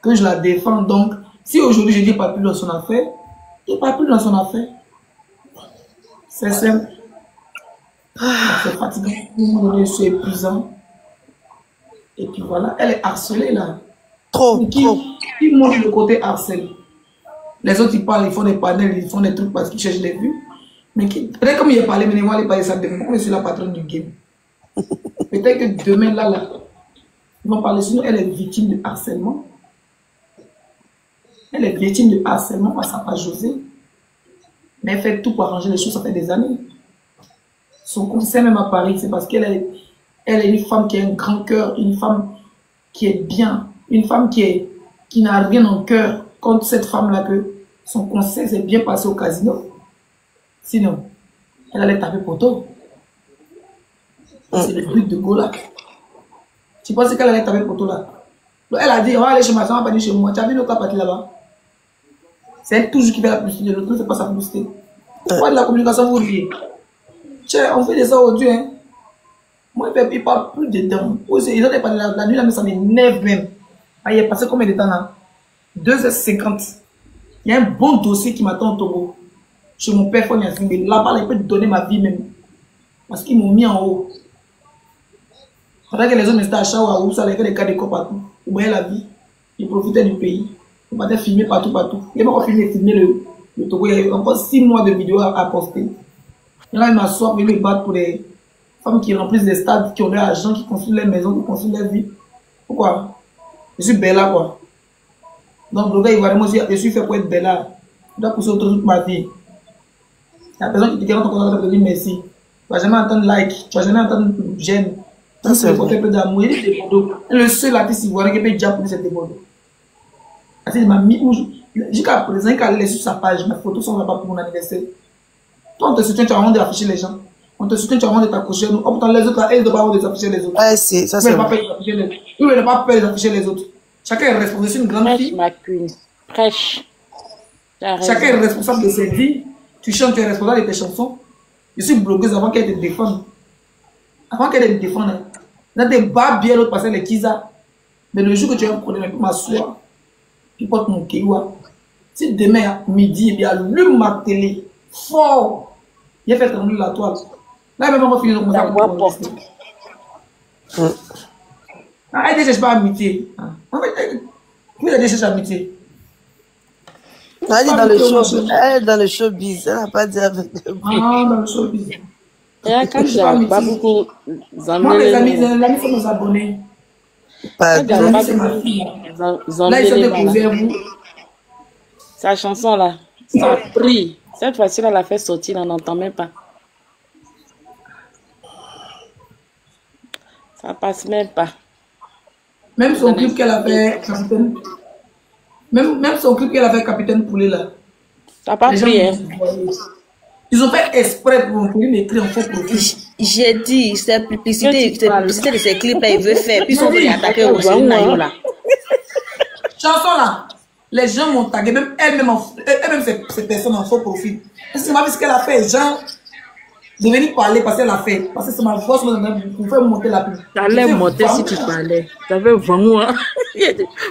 Que je la défends. Donc, si aujourd'hui je dis pas plus dans son affaire, il pas plus dans son affaire. C'est simple. C'est fatigant. C'est épuisant. Et puis voilà, elle est harcelée là. Trop. Qui montre le côté harcelé. Les autres ils parlent, ils font des panels, ils font des trucs parce qu'ils cherchent les vues. Mais peut-être comme il a parlé, mais moi il parle ça de moi, je suis la patronne du game. Peut-être que demain là, ils vont parler, sinon elle est victime de harcèlement. Elle est victime de harcèlement face à José. Mais elle fait tout pour arranger les choses, ça fait des années. Son conseil même à Paris, c'est parce qu'elle est une femme qui a un grand cœur, une femme qui est bien, une femme qui n'a rien en cœur contre cette femme-là que son conseil s'est bien passé au casino. Sinon, elle allait taper poteau. C'est le but de Golak. Tu penses qu'elle allait taper poteau là? Donc elle a dit, on va aller chez ma soeur, on va pas aller chez moi. Tu as vu notre partie là-bas? C'est elle toujours qui fait la publicité, l'autre ne fait pas sa publicité. Pourquoi de la communication vous riez? Tiens, on fait des ça aujourd'hui, hein. Moi, il ne parle plus dedans. Ils ont parlé la nuit, là, mais ça m'énerve même. Ah, il est passé combien de temps là? 2h50. Il y a un bon dossier qui m'attend au Togo. Chez mon père Fonia, mais là-bas, il peut te donner ma vie même. Parce qu'ils m'ont mis en haut. Pendant que les hommes étaient à Chaoua, où ça allait faire des cas de corps partout. Ils voyaient la vie. Ils profitaient du pays. Ils partaient filmer partout. Ils m'ont filmé le Togo. Il y a encore 6 mois de vidéos à poster. Et là, ils m'assoient, ils me battent pour des femmes qui remplissent des stades, qui ont leur argent, qui construisent les maisons, qui construisent leur vie. Pourquoi? Je suis Bella, quoi. Donc, le gars, il va dire, moi aussi, je suis fait pour être Bella. Je dois pousser autour de toute ma vie. La personne qui te rentre en contact te dit merci. Tu vas jamais entendre like, tu vas jamais entendre j'aime. Tu vas porter un peu d'amour. Il est des Bordeaux. Le seul artiste ivoirien qui peut déjà pour cette Bordeaux. Parce qu'il m'a mis où jusqu'à présent, il a laissé sur sa page, mes photos sont là-bas pour mon anniversaire. Toi, on te soutient, tu as honte d'afficher les gens. On te soutient, tu as honte de t'accrocher. Oh, pourtant, les autres, elles ne doivent pas avoir d'afficher les autres. Ouais, c'est ça, c'est vrai. Ils ne pas peur d'afficher les autres. Chacun est responsable. C'est une grande fille. Ma queen. Prêche. Chacun est responsable de ses vies. Tu chantes, tu es responsable de tes chansons. Je suis blogueuse avant qu'elle te défende. Avant qu'elle te défende. Dans tes bas bien l'autre passer les Kiza. Mais le jour que tu as un problème avec ma soeur, tu portes mon Kéwa. Si demain à midi, il y a allume ma télé fort. Il a fait trembler la toile. Là, même on va finir comme ça. Ah, elle ne cherche pas amitié. Qui a cherché amitié? Elle est dans le showbiz. Elle n'a pas dit avec le ah, dans le showbiz. Et quand il n'y a pas beaucoup d'amis. Moi, les amis sont nos abonnés. Pas les amis, c'est ma fille. Là, ils sont déposés à vous. Sa chanson là, ça prie. Cette fois-ci, elle l'a fait sortir, on n'entend même pas. Ça passe même pas. Même son clip qu'elle a fait, Capitaine. Même son clip qu'elle a fait, Capitaine Poulet là. T'as pas pris, hein? Ils ont fait exprès pour m'écrire en faux profil. J'ai dit, c'est publicité de ces clips-là, il veut faire. Puis ils sont venus attaquer Roselyne Nayo là. Chanson là, les gens m'ont tagué, même elle-même, ces personnes en faux profil. Parce que c'est ma vie ce qu'elle a fait, genre, de venir parler parce qu'elle a fait. Parce que c'est ma voix, pour faire monter la pub. Ça allait monter si tu parlais. Tu avais 20 mois.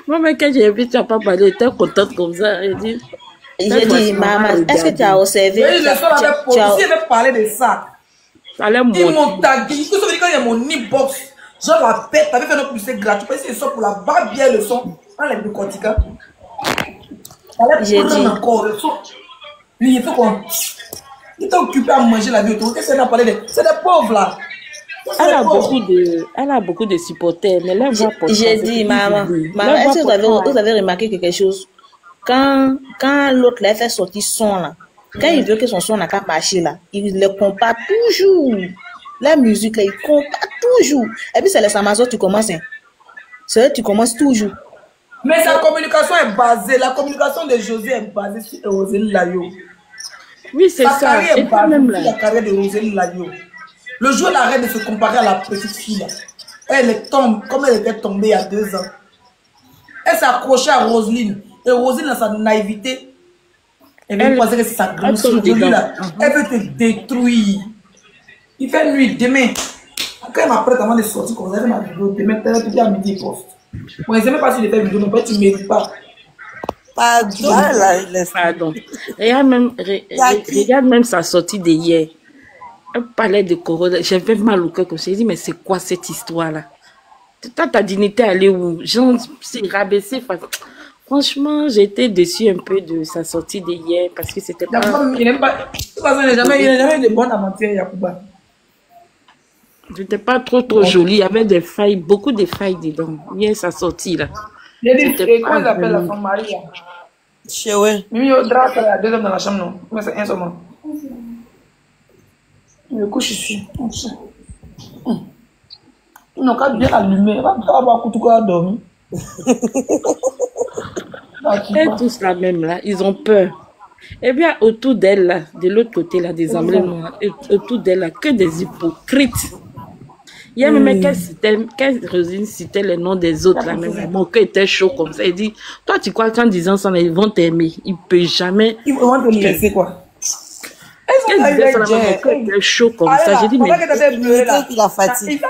Moi, même quand j'ai vu, tu n'as pas parlé, tu étais contente comme ça. J'ai dit, maman, est-ce que tu as observé? Oui, si elle avait parlé de ça, ça allait monter. Ils m'ont tagué. Ça veut dire quand il y a mon inbox, genre la bête, t'avais fait notre publicité gratuite. Parce que c'est ça pour la barre bien le son. Dans les bicotiques. J'ai dit encore le son. Lui, il fait quoi? Il était occupé à manger la vie autour. Qu'est-ce qu'elle a parlé de? C'est des pauvres là. Elle a beaucoup de supporters, mais là, j'ai dit, maman, est-ce que vous avez remarqué quelque chose? Quand l'autre l'a fait sortir son là, quand il veut que son son n'a qu'à marcher là, il le compare toujours. La musique là, il compare toujours. Et puis c'est les Amazon, tu commences. Hein. C'est tu commences toujours. Mais sa communication est basée, la communication de José est basée sur Roselyne Nayo. Oui, c'est ça. Sa carrière est basée sur la carrière de Roselyne Nayo. Le jour où elle arrête de se comparer à la petite fille là, elle tombe comme elle était tombée il y a 2 ans. Elle s'est accrochée à Roselyne. Et Roselyne, dans sa naïveté, elle pensait que c'est sa grande soeur. Elle veut te détruire. Il fait nuit demain. Quand elle m'apprête avant de sortir, comme ça, elle m'a vidéo. Demain, tu dis à midi poste. Bon, je ne sais même pas si je fais vidéo, mais tu ne mérites pas. Pardon. Regarde même sa sortie d'hier. Elle parlait de Corona. J'avais mal au cœur comme ça. J'ai dit, mais c'est quoi cette histoire-là? Ta dignité, elle est où? Genre, c'est rabaissé. Franchement, j'étais déçue un peu de sa sortie d'hier parce que c'était pas... Il n'aime pas... De toute façon, il n'a jamais eu de bonne aventure, Yacouba. C'était pas trop joli. Il y avait des failles, beaucoup de failles dedans. Hier, sa sortie, là. Comment ils appellent la femme Marie? Chéoué. Mimi, il y a 2 hommes dans la chambre, non? Mais c'est un seulement. Le coup, je suis... Ils n'ont qu'à bien allumer. On va avoir tout à dormir. Et tous là même là, ils ont peur. Et bien autour d'elle là, de l'autre côté là, des Anglais noirs, autour d'elle là, que des hypocrites. Il y a même quand Roselyne citait les noms des autres là, même mon cœur était chaud comme ça. Il dit, toi tu crois qu'en disant ça, ils vont t'aimer. Ils ne peuvent jamais. Ils vont te laisser quoi. Mon cœur était chaud comme ça. J'ai dit, mais qui la fatigue.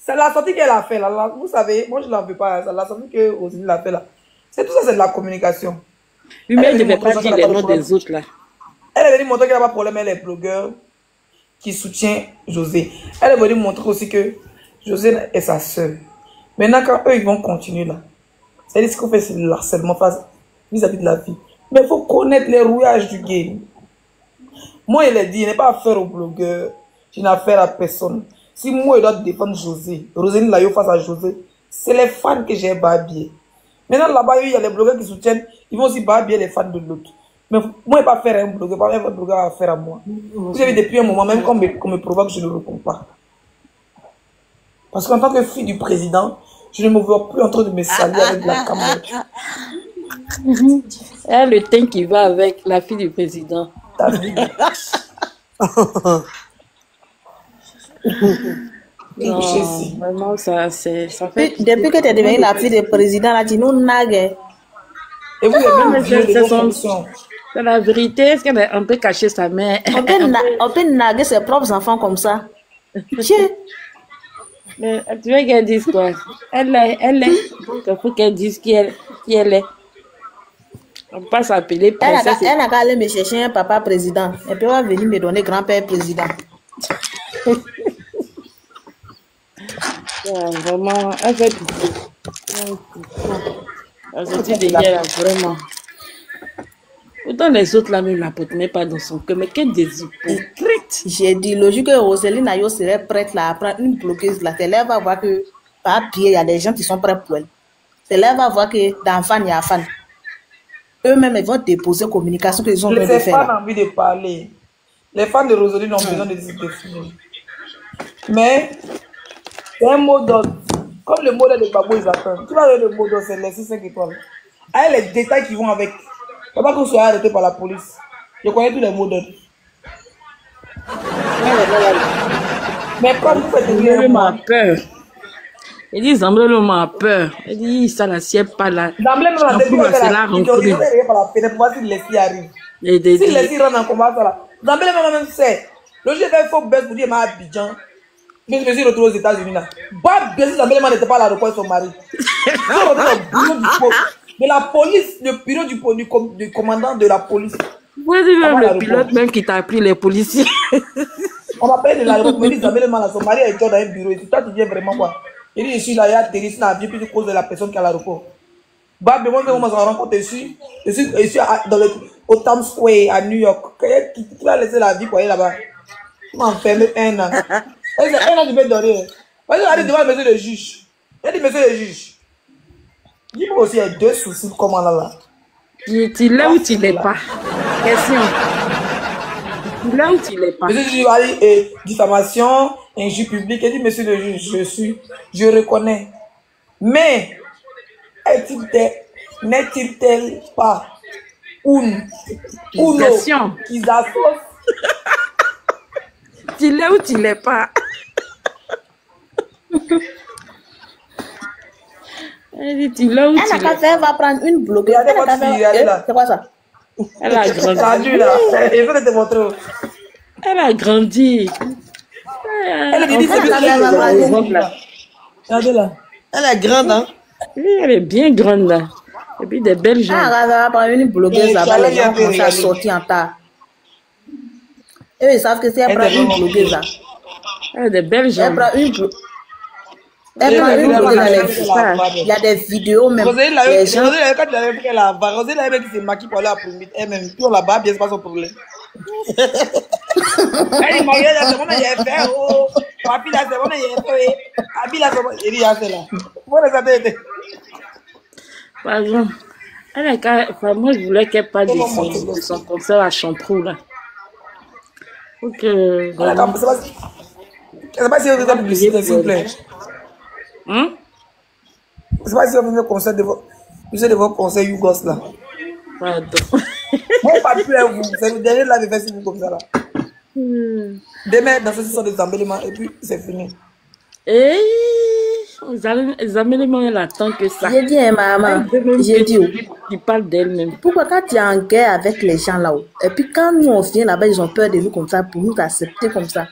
C'est la sortie qu'elle a fait là. Vous savez, moi je ne la veux pas. La sortie que Roselyne a fait là. C'est tout ça, c'est de la communication. Oui, mais elle ne devait pas dire les noms des autres là. Elle est venue montrer qu'elle n'a pas de problème, elle est blogueur qui soutient José. Elle est venue montrer aussi que José est sa soeur. Maintenant, quand eux ils vont continuer là, c'est ce qu'on fait, c'est le harcèlement vis-à-vis de la vie. Mais il faut connaître les rouillages du game. Moi, il a dit, il n'est pas affaire aux blogueurs, je n'ai affaire à personne. Si moi, je dois défendre José, Roselyne Nayo face à José, c'est les fans que j'ai babillés. Maintenant, là-bas, il y a les blogueurs qui soutiennent, ils vont aussi babiller les fans de l'autre. Mais moi, je ne vais pas faire un blogueur, pas un blogueur à faire à moi. Vous savez, depuis un moment, même quand on me provoque, je ne le réponds pas. Parce qu'en tant que fille du président, je ne me vois plus en train de me saluer avec de la caméra. Elle le teint qui va avec la fille du président. Non, vraiment, ça fait... Depuis que tu es devenue la fille du président, là, tu nous nagues. Et vous c'est la vérité. Est-ce qu'elle a un peu caché sa mère? On peut naguer ses propres enfants comme ça. Mais tu veux qu'elle dise quoi? Elle est. Donc, il faut qu'elle dise qui elle est. On peut pas s'appeler princesse. Elle n'a qu'à aller me chercher un papa président. Et puis, elle va venir me donner grand-père président. Ouais, vraiment, elle fait tout. La sortie de hier, vraiment. Autant les autres, là, même la porte n'est pas dans son cœur. Mais quel des hypocrites. J'ai dit, logique que Roselyne Nayo serait prête là, à prendre une bloqueuse là. C'est là, elle va voir que, par pied, il y a des gens qui sont prêts pour elle. C'est là, elle va voir que dans fan, il y a fan. Eux-mêmes, ils vont déposer communication qu'ils ont besoin de faire. Les fans ont envie de parler. Les fans de Roselyne ont besoin de définir. Mais, c'est un mot d'ordre. Comme le mot d'ordre de Babou, ils attendent. Tu vas voir le mot d'ordre, c'est laisser 5 étoiles. Avec les détails qui vont avec. Il ne faut pas qu'on soit arrêté par la police. Je connais tous les mots d'ordre. Mais comme vous faites Zambelemo a peur. Il dit Zambelemo a peur. Il dit ça la sied pas là. Zambelemo a c'est la rencontre. S'il les filles arrivent. Si les filles rentrent en combat, ça là. Zambelemo même sait. Le jeu fait faux buzz pour dire, ma Abidjan. Je me suis retrouvé aux États-Unis là. Bah, bien sûr, Zambelemo n'était pas à l'aéroport de son mari. De la police, le bureau du commandant de la police. Vous voyez même le pilote même qui t'a appris les policiers. On m'appelle de l'aéroport, me dit Zambelemo là, son mari est dans un bureau. Et toi, tu viens vraiment quoi? Il dit, je suis là, il y a atterri dans l'avion, puis je cause de la personne qui est à l'aéroport. Bah, mais moi, quand on se rencontre ici, je suis au Times Square à New York. Qui va laisser la vie pour aller là-bas? Tu m'as enfermé 1 an. Un an, tu peux dormir. Vas-y, allez devant le monsieur le juge. Il dit, monsieur le juge. Dis-moi aussi, il y a 2 soucis, comment là? Tu l'es ou tu l'es pas? Question. Tu l'es ou tu l'es pas? Monsieur le juge, allez, diffamation, injure publique. Il dit, monsieur le juge, je reconnais. Mais, n'est-il pas une question qu'ils associent? Tu l'es ou tu l'es pas? Elle dit, tu l'es ou tu l'es pas? Elle a qu'à faire, va prendre une blogueuse. C'est quoi ça? Elle a grandi. Elle a grandi. Elle est Elle est grande, hein? Oui, elle est bien grande là. Et puis des belles jambes. Elle va prendre une blogueuse là-bas, les gens commencent à sortir en tas. Et ils savent que si elle prend une blogueuse là, elle a des belles jambes. Elle prend une blogueuse là, il y a des vidéos même. Les gens... quand tu avais pris la barre, Rosé l'avait qui se maquille pour aller à Prumite, elle-même, puis on la barre, bien, c'est pas son problème. Elle dit, Marie, là, c'est bon, il y a fait, oh, papi, là, c'est bon, il y a fait, Abi, là, c'est bon, il y a fait, là. Pourquoi les attendez? Par exemple, moi, je voulais qu'elle parle de son concert à Champrou, là. Ok. C'est pas si vous êtes publicité, s'il vous plaît. C'est pas si vous avez concert de vos conseils Yougos là. Pardon. Moi, pas plus à vous. C'est le dernier de la défense comme ça là. Demain, dans ce sont des Zambelemo et puis c'est fini. Et Zambelemo, elle attend que ça. J'ai dit à maman, j'ai dit, tu parles d'elle-même. Pourquoi quand tu es en guerre avec les gens là-haut, et puis quand nous on vient là-bas, ils ont peur de nous comme ça, pour nous accepter comme ça.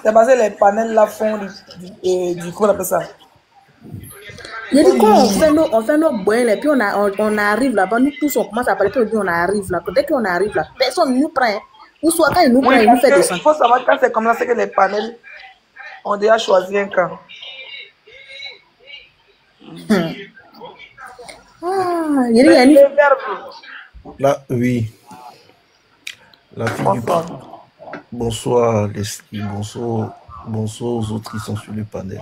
C'est parce que les panels là font du comment on appelle ça? Il dit quand on fait nos boîtes et puis on arrive là-bas, nous tous on commence à parler, puis on arrive là. Dès qu'on arrive là, personne ne nous prend. Ou soit quand ils nous prennent, ils nous fait descendre. Il faut savoir quand c'est comme ça, c'est que les panels ont déjà choisi un camp. Ah, il y a une... Là, oui. La fille du... Bonsoir Leslie, bonsoir aux autres qui sont sur le panel.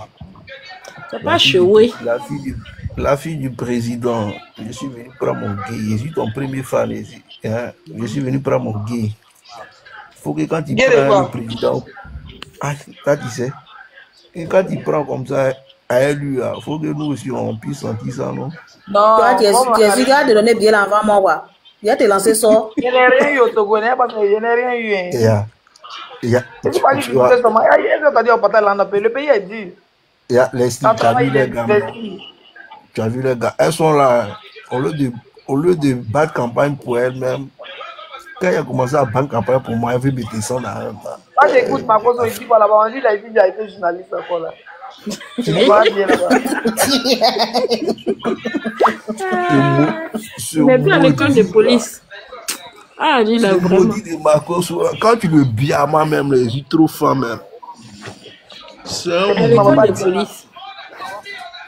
C'est pas choué. La fille du président, je suis venu prendre mon gay, je suis ton premier fan ici. Hein? Je suis venu prendre mon gay. Il faut que quand il prend le président, tu sais, et quand il prend comme ça à lui, il faut que nous aussi on puisse sentir ça, non? Non, toi tu es sûr de donner bien l'avant moi, quoi. Il va te lancer ça. Je n'ai rien eu au Togo, je n'ai rien eu. Le pays est dur. Leslie, tu as vu les gars. Tu as vu les gars. Elles sont là. Au lieu de battre campagne pour elles-mêmes, quand il a commencé à battre campagne pour moi, elle veut me descendre à un temps. Moi, j'écoute ma cause ici, voilà, on dit la fille a été journaliste encore là. Je ne vois bien là-bas. Mais puis à l'école de police. Ah, lui, là, vraiment. Quand tu le biamas même, je suis trop fan même. C'est un moment de police.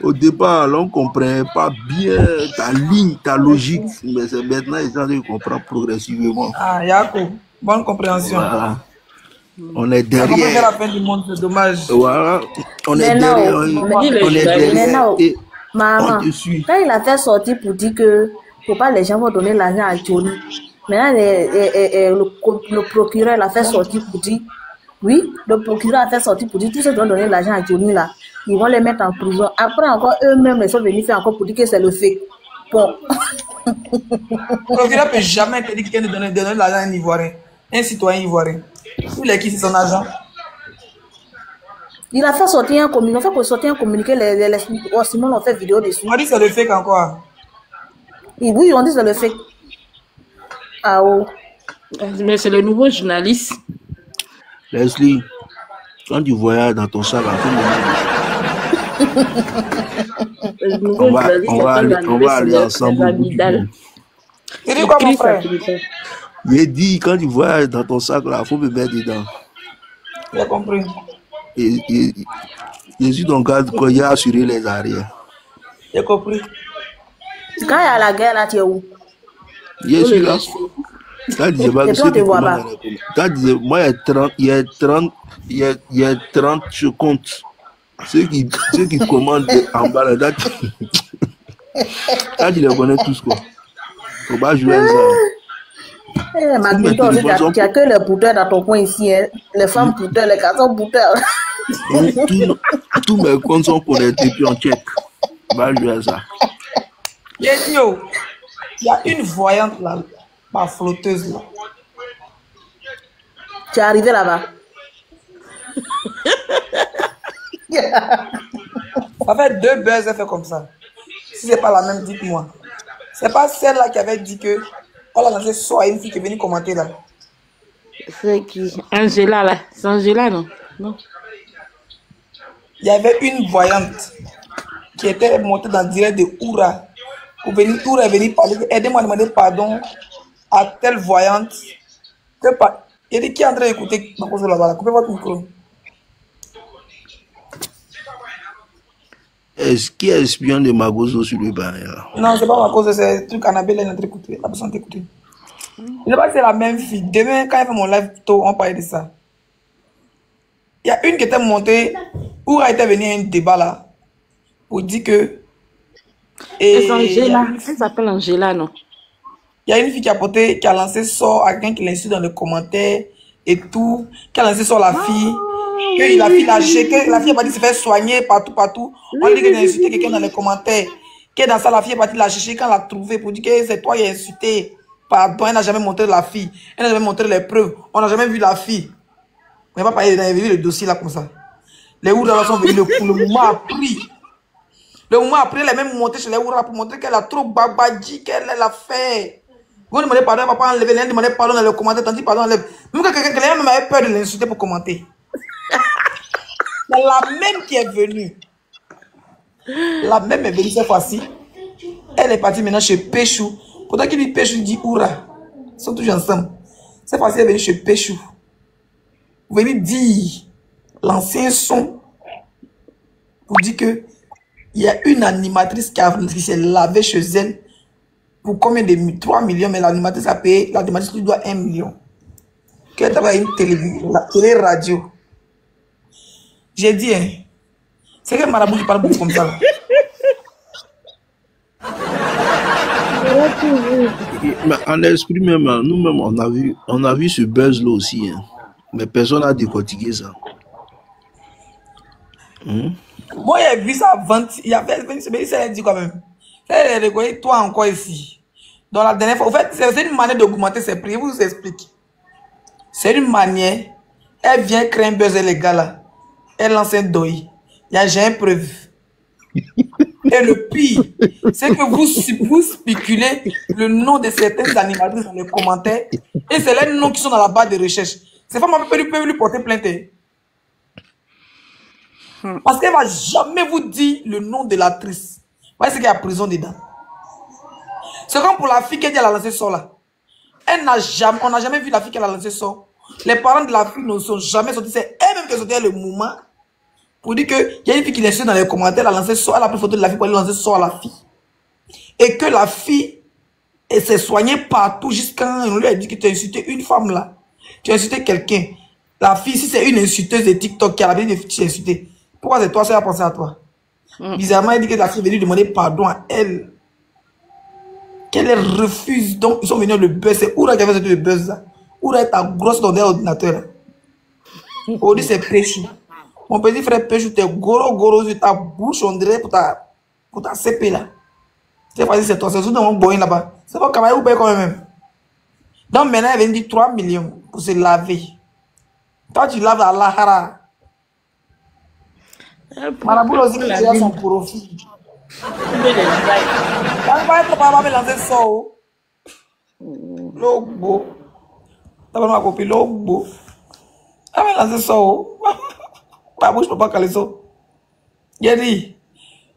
Au départ, on ne comprenait pas bien ta ligne, ta logique. Mais c'est maintenant, ils ont compris progressivement. Ah, Yako, bonne compréhension. Voilà. On est derrière. C'est la fin du monde, c'est dommage. Voilà. On est derrière. On est derrière. Maman, quand il a fait sortir pour dire que faut pas les gens vont donner l'argent à Johnny. Maintenant, le procureur l'a fait sortir pour dire, oui, le procureur a fait sortir pour dire tous ceux qui vont donner l'argent à Johnny là, ils vont les mettre en prison. Après encore, eux-mêmes, ils sont venus faire encore pour dire que c'est le fait. Bon. Le procureur ne peut jamais te dire qu'il vient de donner l'argent à un Ivoirien. un citoyen ivoirien. Il est qui, c'est son agent. Il a fait sortir un communiqué, les Simon ont fait vidéo dessus. On dit que c'est le fake encore. Et oui, on dit que c'est le fake. Ah oh. Mais c'est le nouveau journaliste. Leslie, quand tu voyages dans ton sac, on va aller ensemble. Tu dis quoi, mon frère? J'ai dit, quand tu voyages dans ton sac, là, il faut me mettre dedans. J'ai compris. Et je suis ton garde quand il a assuré les arrières. J'ai compris. Quand il y a la guerre, là, tu es où? Je suis là. Moi, il y a 30 je compte. Ceux qui commandent en bas là, tu les connais tous, quoi. Faut pas jouer ça. Maguito, il n'y a que les bouteurs dans ton coin ici, hein. Les femmes bouteurs, les garçons bouteurs. Tous mes comptes sont connectés puis en check. Va jouer à ça. Il y a une voyante là, ma flotteuse là. Tu es arrivé là-bas. Ça fait 2 buzz, elle fait comme ça. Si c'est pas la même, dites-moi. C'est pas celle-là qui avait dit que on l'a lancé soit une fille qui est venue commenter là. C'est qui? Angela là. C'est Angela, non? Non. Il y avait une voyante qui était montée dans le direct de Oura. Oura est venue parler. Aidez-moi à demander pardon à telle voyante. Il dit qui est en train d'écouter ma cause là-bas. Coupez votre micro. Est-ce qu'il y a espion de Magozo sur le banc là? Non, c'est pas ma cause, c'est un truc Annabelle, elle est en train d'écouter. La personne t'écouter. Je ne sais pas si c'est la même fille. Demain, quand elle fait mon live tôt, on parlait de ça. Il y a une qui était montée, où a été venue à un débat là, pour dire que. C'est Angela. Elle s'appelle Angela, non? Il y a une fille qui a lancé sort à quelqu'un qui l'insulte dans les commentaires et tout, qui a lancé sort la fille. Que la fille l'a jeté, que la fille est partie se faire soigner partout. On dit qu'elle a insulté quelqu'un dans les commentaires. Que dans ça, la fille est partie la chercher quand elle l'a trouvé pour dire que c'est toi qui as insulté. Pardon, elle n'a jamais montré la fille. Elle n'a jamais montré les preuves. On n'a jamais vu la fille. On n'a pas parlé, on avait vu le dossier là comme ça. Les Ouras sont venus, le moment a pris. Le moment après, elle a même monté chez les Ouras pour montrer qu'elle a trop babadji, qu'elle a fait. Vous demandez pardon, elle va pas enlever, elle demandait pardon dans le commentaire, tandis pardon enlève. Même quand quelqu'un même avait peur de l'insulter pour commenter. C'est la même qui est venue. La même est venue cette fois-ci. Elle est partie maintenant chez Péchou. Pendant qu'il dit Péchou, il dit Oura. Ils sont toujours ensemble. Cette fois-ci, elle est venue chez Péchou. Vous venez dire l'ancien son pour dire que il y a une animatrice qui s'est lavée chez elle pour combien de 3 millions, mais l'animatrice a payé, l'animatrice lui doit 1 million. Qu'elle travaille une télé-radio. J'ai dit, hein, c'est que Marabout qui parle beaucoup comme ça. Mais en esprit même, nous-mêmes, on a vu ce buzz-là aussi. Hein. Mais personne n'a décortiqué ça. Moi, j'ai vu ça avant. Il y avait une semaine, elle dit quand même. Elle reconnaît toi encore ici. Dans la dernière fois, en fait, c'est une manière d'augmenter ses prix. Je vous explique. C'est une manière. Elle vient créer un buzz légal là. Elle lance un doi. J'ai une preuve. Et le pire, c'est que vous spéculez le nom de certaines animatrices dans les commentaires. Et c'est les noms qui sont dans la barre de recherche. Ces femmes peuvent lui porter plainte. Parce qu'elle ne va jamais vous dire le nom de l'actrice. Vous voyez ce qu'il y a prison dedans. C'est comme pour la fille qui a lancé ça là. On n'a jamais vu la fille qui a lancé ça. Les parents de la fille ne sont jamais sortis. C'est elle-même qui a sorti le moment. Pour dire qu'il y a une fille qui l'insulte dans les commentaires, elle a lancé ça, elle a pris photo de la fille pour aller lancer ça à la fille. Et que la fille s'est soignée partout jusqu'à on lui a dit que tu as insulté une femme là. Tu as insulté quelqu'un. La fille, si c'est une insulteuse de TikTok qui a l'habitude de t'insulter, pourquoi c'est toi, ça a pensé à toi? Bizarrement, elle dit que la fille est venue demander pardon à elle. Qu'elle refuse. Donc, ils sont venus le buzz. C'est Oura qui avait sorti le buzz là. Oura est ta grosse dans l'ordinateur. On dit c'est Péchou. Mon petit frère Péchou, t'es gros sur ta bouche, on dirait pour ta CP là. C'est pas si c'est toi, c'est tout dans mon boy là-bas. C'est pas Kamaï ou paye quand même. Donc maintenant, elle vient dire 3 millions. pour se laver. Toi, tu laves à l'ahara. Marabout aussi qui a son profil. Quand pas me lancer ça. L'ogbo. T'as pas ma copine, l'ogbo. Ah, me lancer ça. Ma bouche ne peut pas caler ça. J'ai dit,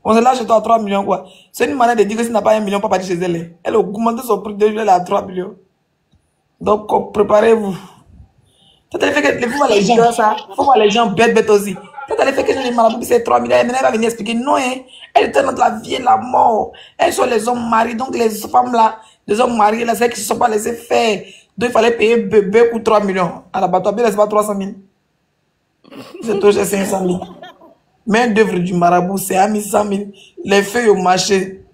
on se lâche chez toi à 3 millions quoi. C'est une manière de dire que si tu n'as pas 1 million, pas partir chez elle. Elle a augmenté son prix de elle à 3 millions. Donc, préparez-vous. Toi, t'as fait que les faut voir les gens bêtes aussi. Toi, t'as fait que les marabouts, c'est 3 millions. Elle va venir expliquer. Non, hein. Elle était entre la vie et la mort. Elles sont les hommes mariés. Donc, les femmes là, les hommes mariés là, c'est qui ne se sont pas laissés faire. Donc, il fallait payer bébé pour 3 millions. À la bateau, c'est pas 300 000. C'est toujours 500 000. Main d'œuvre du marabout, c'est à 100 000. Les feuilles au marché,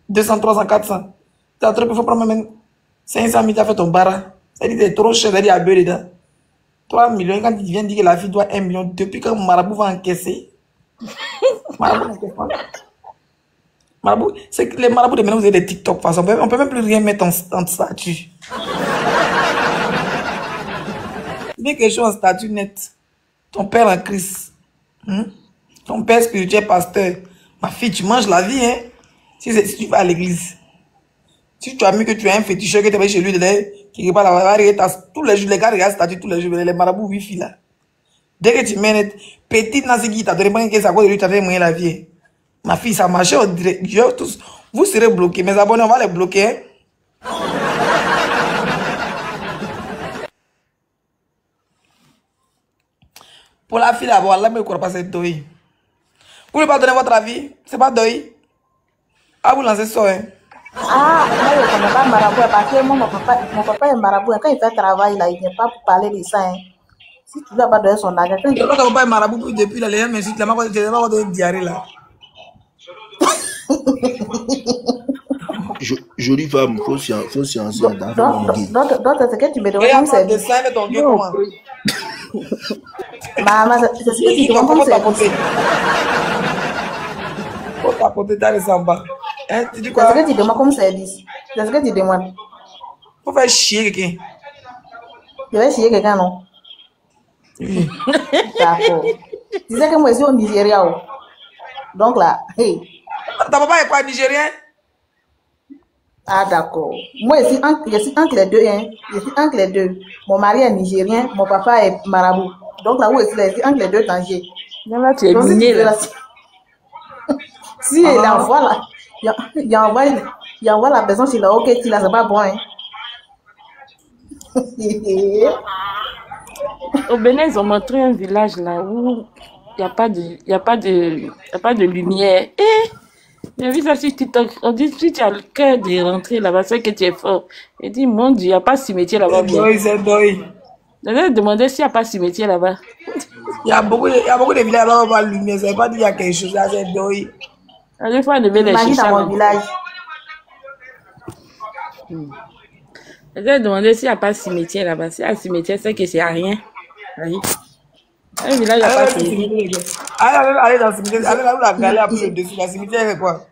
200, 300, 400. T'as trop, il faut prendre même 500 000, t'as fait ton barra. Ça dit, c'est trop cher, ça dit, à beurre dedans. 3 millions, quand il vient dire que la fille doit 1 million, depuis que marabout va encaisser. Marabout n'encaisse pas. Marabout, c'est que les marabouts de maintenant, vous avez des TikTok, façon. On peut même plus rien mettre en statut. Mets quelque chose en statut net. Ton père en Christ. Ton père spirituel pasteur. Ma fille, tu manges la vie, hein. Si tu vas à l'église. Si tu as mis que tu as un féticheur que tu vas chez lui, qui pas la tous les jours, les gars regardent statut tous les jours, les marabouts wifi là. Dès que tu mets petite Nasiki, tu as donné que ça cause de lui, tu as fait moyen la vie. Ma fille, ça marchait au direct. Tous, vous serez bloqués. Mes abonnés, on va les bloquer. Hein? Pour la fille là-bas, Allah ne me croit pas cette deuil. Vous ne pouvez pas donner votre avis? C'est pas deuil. Ah, vous lancez ça, hein? Ah, moi, je ne connais pas marabout parce que moi, mon papa est marabout. Quand il fait travail, là, il ne vient pas pour parler de ça. Hein. Si tu ne vas pas donner son argent, quand il mon papa est marabout depuis là, les gens m'insultent, là, je ne vais pas donner diarrhée là. Jolie femme, faut sciencer dans donc, c'est que tu me demandes comme c'est. Et ton Dieu, comment? Maman, c'est ce que tu demandes comme c'est. Faut tapoter dans les embats. Hein, tu dis quoi? C'est ce que tu demandes comme service. C'est ce que tu demandes. Faut faire chier quelqu'un. Tu vas chier quelqu'un, non? Oui. D'accord. Tu sais que moi, je suis au Nigeria. Donc là, hey. Ta papa est pas nigérien? Ah, d'accord. Moi, je suis entre les deux. Hein. Je suis entre les deux. Mon mari est nigérien, mon papa est marabout. Donc là où je suis entre les deux dangers. Là, tu es miné, là. Si il envoie là, il envoie la personne sur la OK, tu là, c'est pas bon. Hein. Au Bénin, ils ont montré un village là où il n'y a pas de lumière. J'ai vu ça sur TikTok. On dit si tu as le cœur de rentrer là-bas, c'est que tu es fort. Il dit mon Dieu, il n'y a pas de cimetière là-bas. C'est doy. Je vais demander s'il n'y a pas de cimetière là-bas. Il y a beaucoup de villages là-bas où la lumière. Ça ne veut pas dire qu'il y a quelque chose là, c'est doy. Des fois, on devait les chercher dans mon village. Je vais demander s'il n'y a pas de cimetière là-bas. S'il y a un cimetière, c'est que c'est à rien. Oui. Un village, il n'y a pas de cimetière. Allez dans le cimetière. Allez là où la galère a pris le dessus. La cimetière, c'est quoi?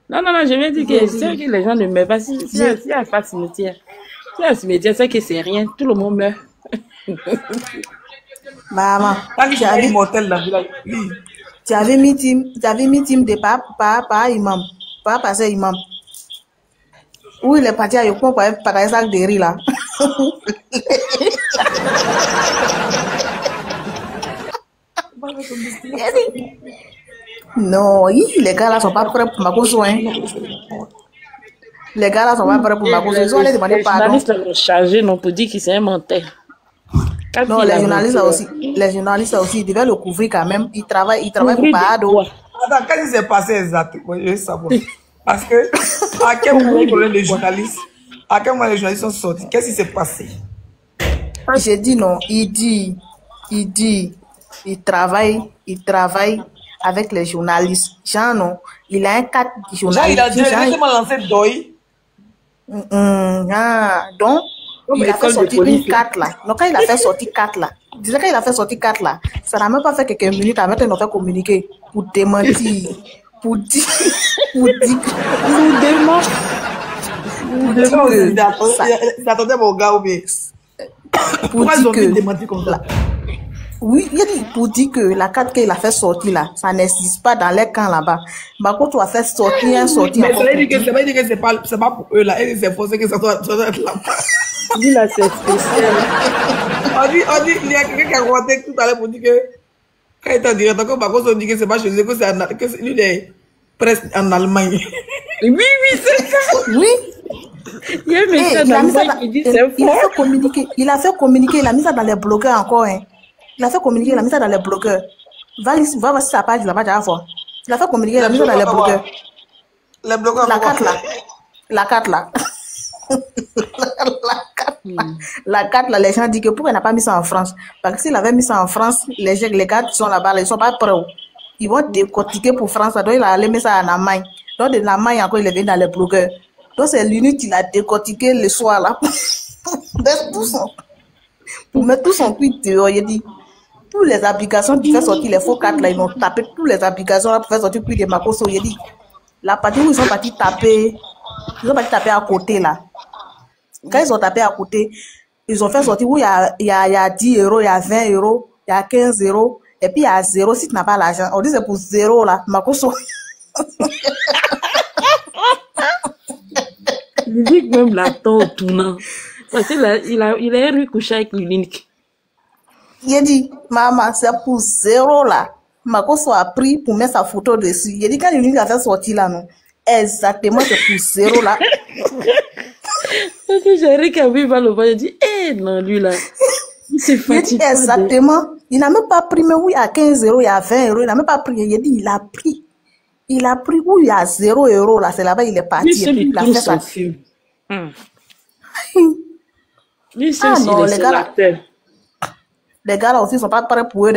Non, je vais dire que c'est que les gens ne meurent pas. S'il n'y a pas de cimetière. S'il y a un cimetière, c'est que c'est rien. Tout le monde meurt. Maman, tu avais immortel dans le village. Tu avais mis team de pas imam. Pas passer imam. Où il est parti à Yopon pour un sac de riz là. Non, les gars là sont pas prêts pour ma cause. Les gars là sont pas prêts pour ma cause. Ils ont allé demander pardon. Les journalistes ont chargé, non, pour dire qu'il s'est inventé. Non, les journalistes aussi, ils devaient le couvrir quand même. Ils travaillent pour Pado. Attends, qu'est-ce qui s'est passé exactement? Je veux savoir. Parce que, à quel moment les journalistes sont sortis? Qu'est-ce qui s'est passé? J'ai dit non, il travaille avec les journalistes. Jean, non, il a un cadre journaliste. Jean, il a directement lancé Doi. Donc, il a fait sortir une carte là. Donc, quand il a fait sortir 4 là, ça n'a même pas fait quelques minutes à mettre notre communiqué pour démentir. Pour dire il attendait mon gars ou bien. Pourquoi ils ont fait démentir comme ça? Oui, il a dit pour dire que la carte qu'il a fait sortir là, ça n'existe pas dans les camps là-bas. Bah, quand tu as fait sortir, mais ça veut dire que c'est pas pour eux là, et c'est forcé que ça doit être là-bas. Lui là, c'est spécial. On dit, il y a quelqu'un qui a raconté tout à l'heure pour dire que quand il est en direct, encore par contre, on dit que c'est pas chez eux, que lui il est presque en Allemagne. Oui, c'est ça. Oui. Il y a un message en Allemagne qui dit c'est faux. Il a fait communiquer, il a mis ça dans les blogueurs encore. Hein. Il a fait communiquer, il a mis ça dans les blogueurs. Va voir si sa page là-bas, tu vas voir. Il a fait communiquer, il a mis ça dans les blogueurs. Les blogueurs. La carte là. La carte là. La carte là, les gens disent que pourquoi il n'a pas mis ça en France? Parce que s'il avait mis ça en France, les gars qui sont là-bas, ils ne sont pas prêts. Ils vont décortiquer pour France. Donc il a allé mettre ça en Allemagne. Donc de l'Allemagne encore, il est venu dans les blogueurs. Donc c'est l'unique qui l'a décortiqué le soir là. Pour mettre tout son tweet dehors, il dit. Toutes les applications qui font sortir les faux cartes là, ils ont tapé toutes les applications là pour faire sortir plus de Makoso. Il dit. La partie où ils sont partis taper, à côté là. Quand ils ont tapé à côté, ils ont fait sortir où il y a 10 euros, il y a 20 euros, il y a 15 euros, et puis il y a 0 si tu n'as pas l'argent. On dit c'est pour 0 là, Makoso. Il dit que même l'attend au tournant. Parce qu'il a eu couché avec l'unique. Il a dit, maman, c'est pour 0 là. Makoso a pris pour mettre sa photo dessus. Il a dit quand l'unique a fait sortir là, non. Exactement, c'est pour 0 là. Parce que j'ai ri quand il va le voir, il dit, non, lui là, il s'est fatigué. Il dit exactement, il n'a même pas pris, mais oui, il y a 15 euros, il y a 20 euros, il n'a même pas pris. Il a dit, il a pris. Il a pris où il y a 0 euros là, c'est là-bas, il est parti. Lui seul, il trouve son film. Lui seul, les gars là aussi, ils sont pas prêts pour eux.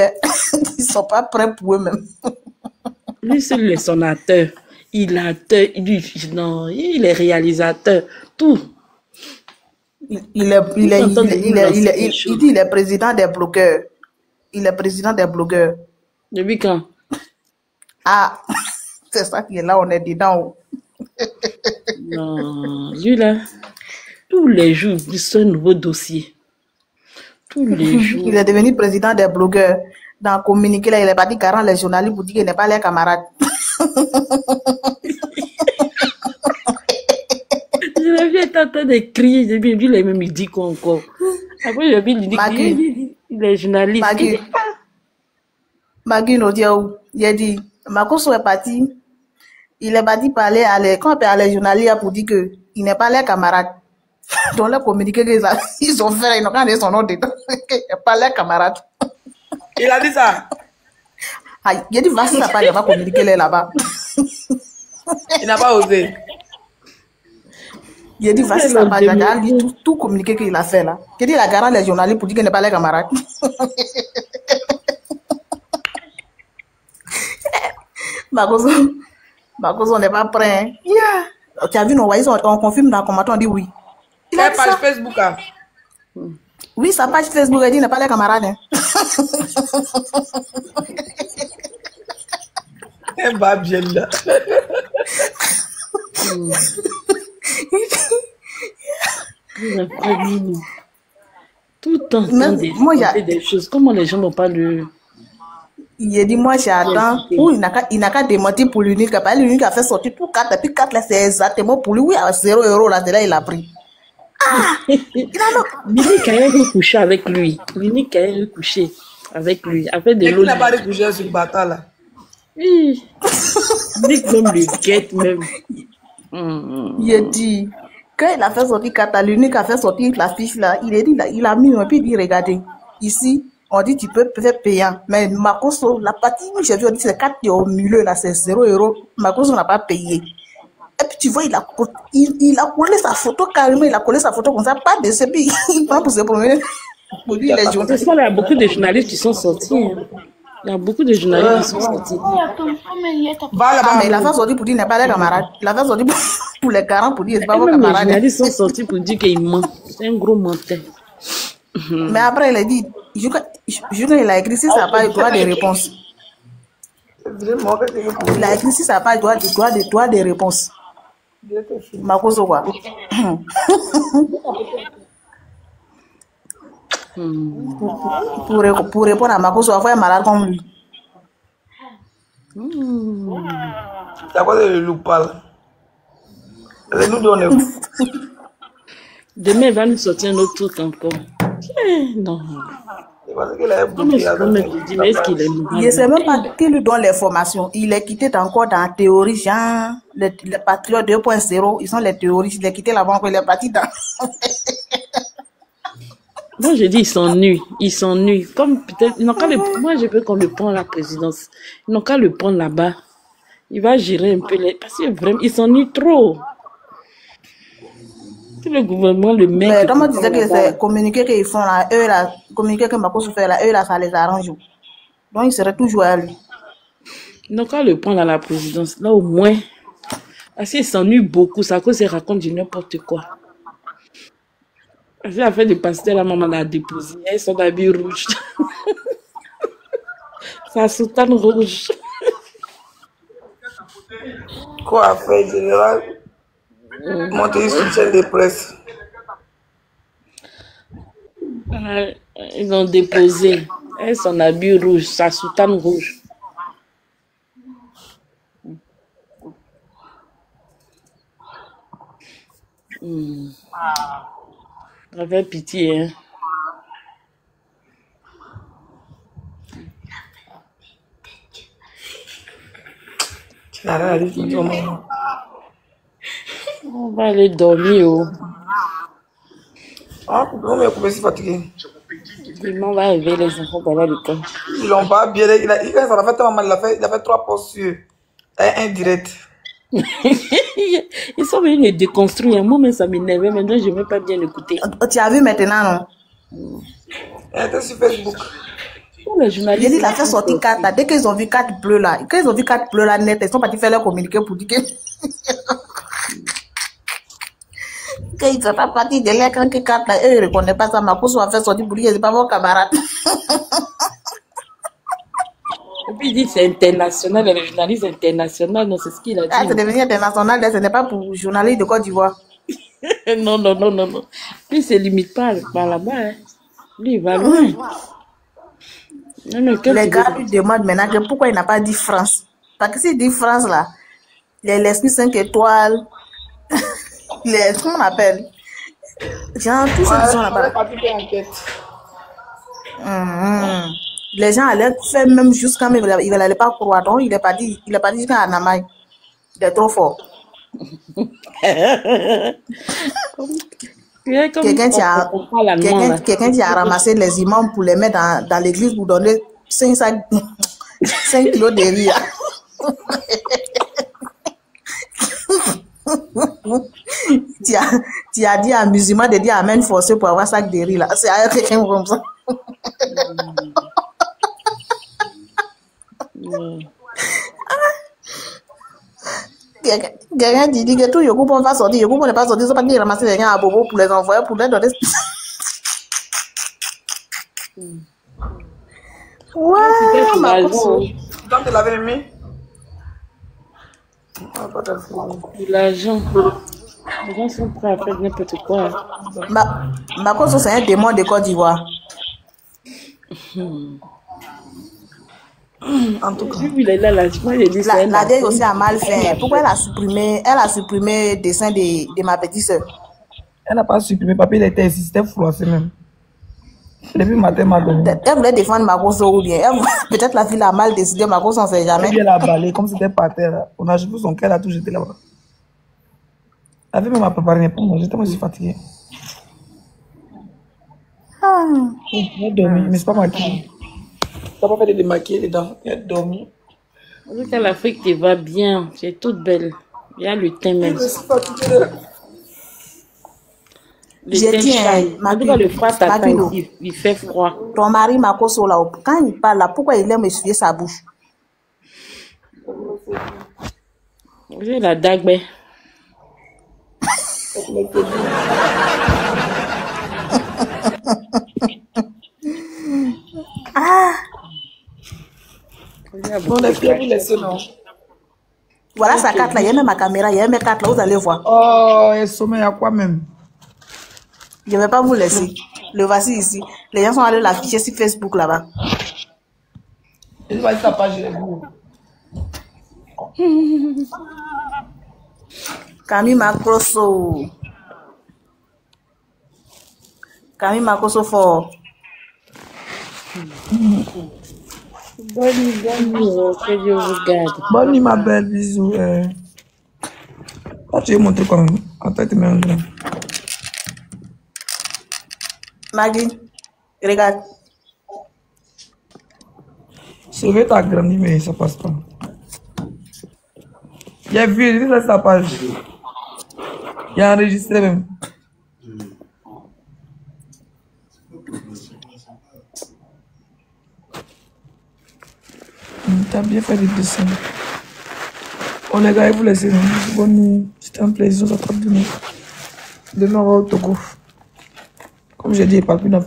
Ils sont pas prêts pour eux-mêmes. Lui seul, il est son acteur. Il est réalisateur, tout. Il est président des blogueurs. Il est président des blogueurs. Depuis quand? Ah, c'est ça qui est là, on est dedans. Non, lui là, tous les jours, il sort un nouveau dossier. Tous les jours. Il est devenu président des blogueurs. Dans le communiqué, là, il est parti garant les journalistes pour dire qu'il n'est pas les camarades. Je l'ai vu être en train de crier, j'ai vu les mêmes, il dit quoi encore. Après, j'ai vu, il dit qu'il est journaliste. Magui nous dit, il a dit, Makoso est parti, il est parti parler à les journalistes pour dire qu'il n'est pas les camarades. Donc, le communiqué qu'ils ont fait, ils n'ont pas dit son nom dedans, qu'il n'est pas les camarades. Il a dit ça. Il a dit, vas-y, ça pas, il va communiquer là-bas. Il n'a pas osé. Il a dit, vas-y, ça pas, il a dit tout communiqué qu'il a fait là. Il a dit, il a garant les journalistes pour dire qu'il n'est pas les camarades. Makoso, on n'est pas prêt. Hein? Yeah. Tu as vu, on confirme dans le commentaire, on dit oui. Il a une page Facebook. Hein? Oui, sa page Facebook, elle dit qu'il n'est pas les camarades. Hein? Elle va bien là. Tout le temps, des choses. Comment les gens n'ont pas le... Il a dit, moi, j'attends. Il n'a qu'à démentir pour l'unique. L'unique a fait sortir tout 4. Et puis 4, là, c'est exactement pour lui. Oui, à 0 euros, là, c'est là, il a pris. Ah! L'unique a couché avec lui. L'unique a couché avec lui. Après de l'eau. Il n'a pas recouché sur le bâtard, là. Oui. L'unique même le guette, même. Il a dit, quand il a fait sortir 4, l'unique a fait sortir la fiche, là. Il a mis un peu, il dit, regardez, ici, on dit tu peux faire payant. Mais Makoso, la partie où j'ai vu, on dit c'est 4 au milieu, là, c'est 0 euros. Makoso n'a pas payé. Et puis tu vois, il a collé sa photo carrément, il a collé sa photo comme ça, pas de ce puis il prend pour se promener. Pour lui, les journalistes. Il y a beaucoup de journalistes qui sont sortis. Hein. Il y a beaucoup de journalistes qui sont sortis. Mais il a fait sortir pour dire qu'il n'est pas les camarades. Il a fait sortir pour les garants pour dire qu'il n'est pas vos camarades. Les journalistes sont sortis pour dire qu'il ment. C'est un gros menteur. Mais après, il a dit, il a écrit si ça n'a pas eu droit de réponse. Il a écrit si ça n'a pas eu droit de réponse. Makoso quoi. Pour répondre à Makoso, il faut un malade comme lui. C'est à cause de Loupal. Nous donnons. Demain, il va nous sortir un autre truc encore. Non. Je ne sais même pas qui lui donne les formations. Il est quitté encore dans la théorie, genre, les patriotes 2.0, ils sont les théoristes. Il est quitté là-bas, il est parti dans... Moi, je dis, ils s'ennuient. Comme peut-être, moi, je veux qu'on le prenne à la présidence. Ils n'ont qu'à le prendre là-bas. Il va gérer un peu parce que vraiment, ils s'ennuient trop. Si le gouvernement le met. Mais comment disait que c'est communiquer qu'ils font là, eux là, communiquer que Makoso fait là, eux là, ça les arrange. Donc, ils seraient toujours à lui. Ils n'ont qu'à le prendre à la présidence. Là, au moins, parce qu'il s'ennuie beaucoup, ça cause qu'il raconte du n'importe quoi. Parce qu'il a fait des pastels, la maman l'a déposé. Elles sont d'habits rouges. Sa soutane rouge. Quoi faire, général? Monter une soutien de presse. Ils ont déposé. Elles sont d'habits rouges, sa soutane rouge. Ça fait pitié, hein. On va aller dormir. Non, mais pourquoi c'est fatigué? Demain, on va réveiller les enfants pour aller à l'école. Ils l'ont pas bien. Ça a fait tellement mal. Il a fait 3 postes sur indirect. Ils sont venus les déconstruire. Moi, mais ça m'énervait. Maintenant, je ne vais pas bien l'écouter. Tu as vu maintenant, non? Elle était sur Facebook. Les journalistes. Il a fait sortir 4 là. Dès qu'ils ont vu 4 bleus là, quand ils ont vu 4 bleus là net, ils sont partis faire leur communiqué pour dire que. Quand ils sont pas partis de là, quand 4 là, eux, ils ne reconnaissent pas ça. Makoso a fait sortir pour dire que ce n'est pas vos camarades. Et puis il dit que c'est international, les journalistes internationaux, non, c'est ce qu'il a dit. Ah, c'est devenu international, ce n'est pas pour journalistes de Côte d'Ivoire. Non. Lui, il ne se limite pas par là-bas. Hein. Lui, il va loin. Les gars lui demandent maintenant que pourquoi il n'a pas dit France. Parce que s'il dit France, là, l'esprit 5 étoiles, comment on appelle? Genre, tout ça, ils sont là-bas. Les gens allaient faire même jusqu'à même, ils n'allaient pas croire. Donc, il est pas dit jusqu'à Anamaï. Il est trop fort. Quelqu'un qui a ramassé les imams pour les mettre dans l'église pour donner 5 kilos de riz. Tu as dit à un musulman de dire amen forcé pour avoir 5 de riz là. C'est à quelqu'un comme ça. Quelqu'un dit que tout Yoko ne va sortir. Yoko n'est pas sorti, c'est pas qu'il ramasser les gens à Bobo pour les envoyer, pour les donner. Ouais, Makoso. Quand tu l'avais mis? L'argent. Les gens sont prêts à faire n'importe quoi. Makoso, c'est un démon de Côte d'Ivoire. En tout cas, la vieille aussi a mal fait. Pourquoi elle a supprimé le dessin de ma petite soeur? Elle n'a pas supprimé, papier, il était ici, c'était froissé même. Depuis matin, elle voulait défendre Makoso ou bien peut-être la fille a mal décidé, Makoso, on ne sait jamais. Elle a balé comme c'était par terre. On a joué son cœur, elle a tout jeté là-bas. La fille m'a préparé, mais pour moi, j'étais moi aussi fatigué. Elle a dormi, mais c'est pas maquillé. Ça n'a pas fait de démaquiller les dents. Elle a dormi. En tout cas, l'Afrique te va bien. Tu es toute belle. Il y a le teint même. J'ai dit, le froid t'attend, il fait froid. Ton mari Makoso là, quand il parle là, pourquoi il aime essuyer sa bouche? J'ai la dague. Voilà sa carte là, il y a même ma caméra, il y a même ma carte là, vous allez voir. Oh, elle sommeille à quoi même? Je ne vais pas vous laisser. Le voici ici. Les gens sont allés l'afficher sur Facebook là-bas. Et tu vas dire ta page, je l'ai vu. Camille Macrosso. Camille Macrosso fort. Bonne nuit, que Dieu vous garde. Bonne nuit, ma belle, bisous. Tu veux montrer quand même. Attends, tu mets un grand. Maggie, regarde. Je vais t'agrandir, mais ça passe pas. Il y a vu, c'est sa page. Il y a enregistré même. T'as bien fait le dessin. Oh les gars, vous laissez. Bonne nuit. C'était un plaisir. On se retrouve demain. Demain, on va au Togo. Comme j'ai dit, il ne parle plus d'un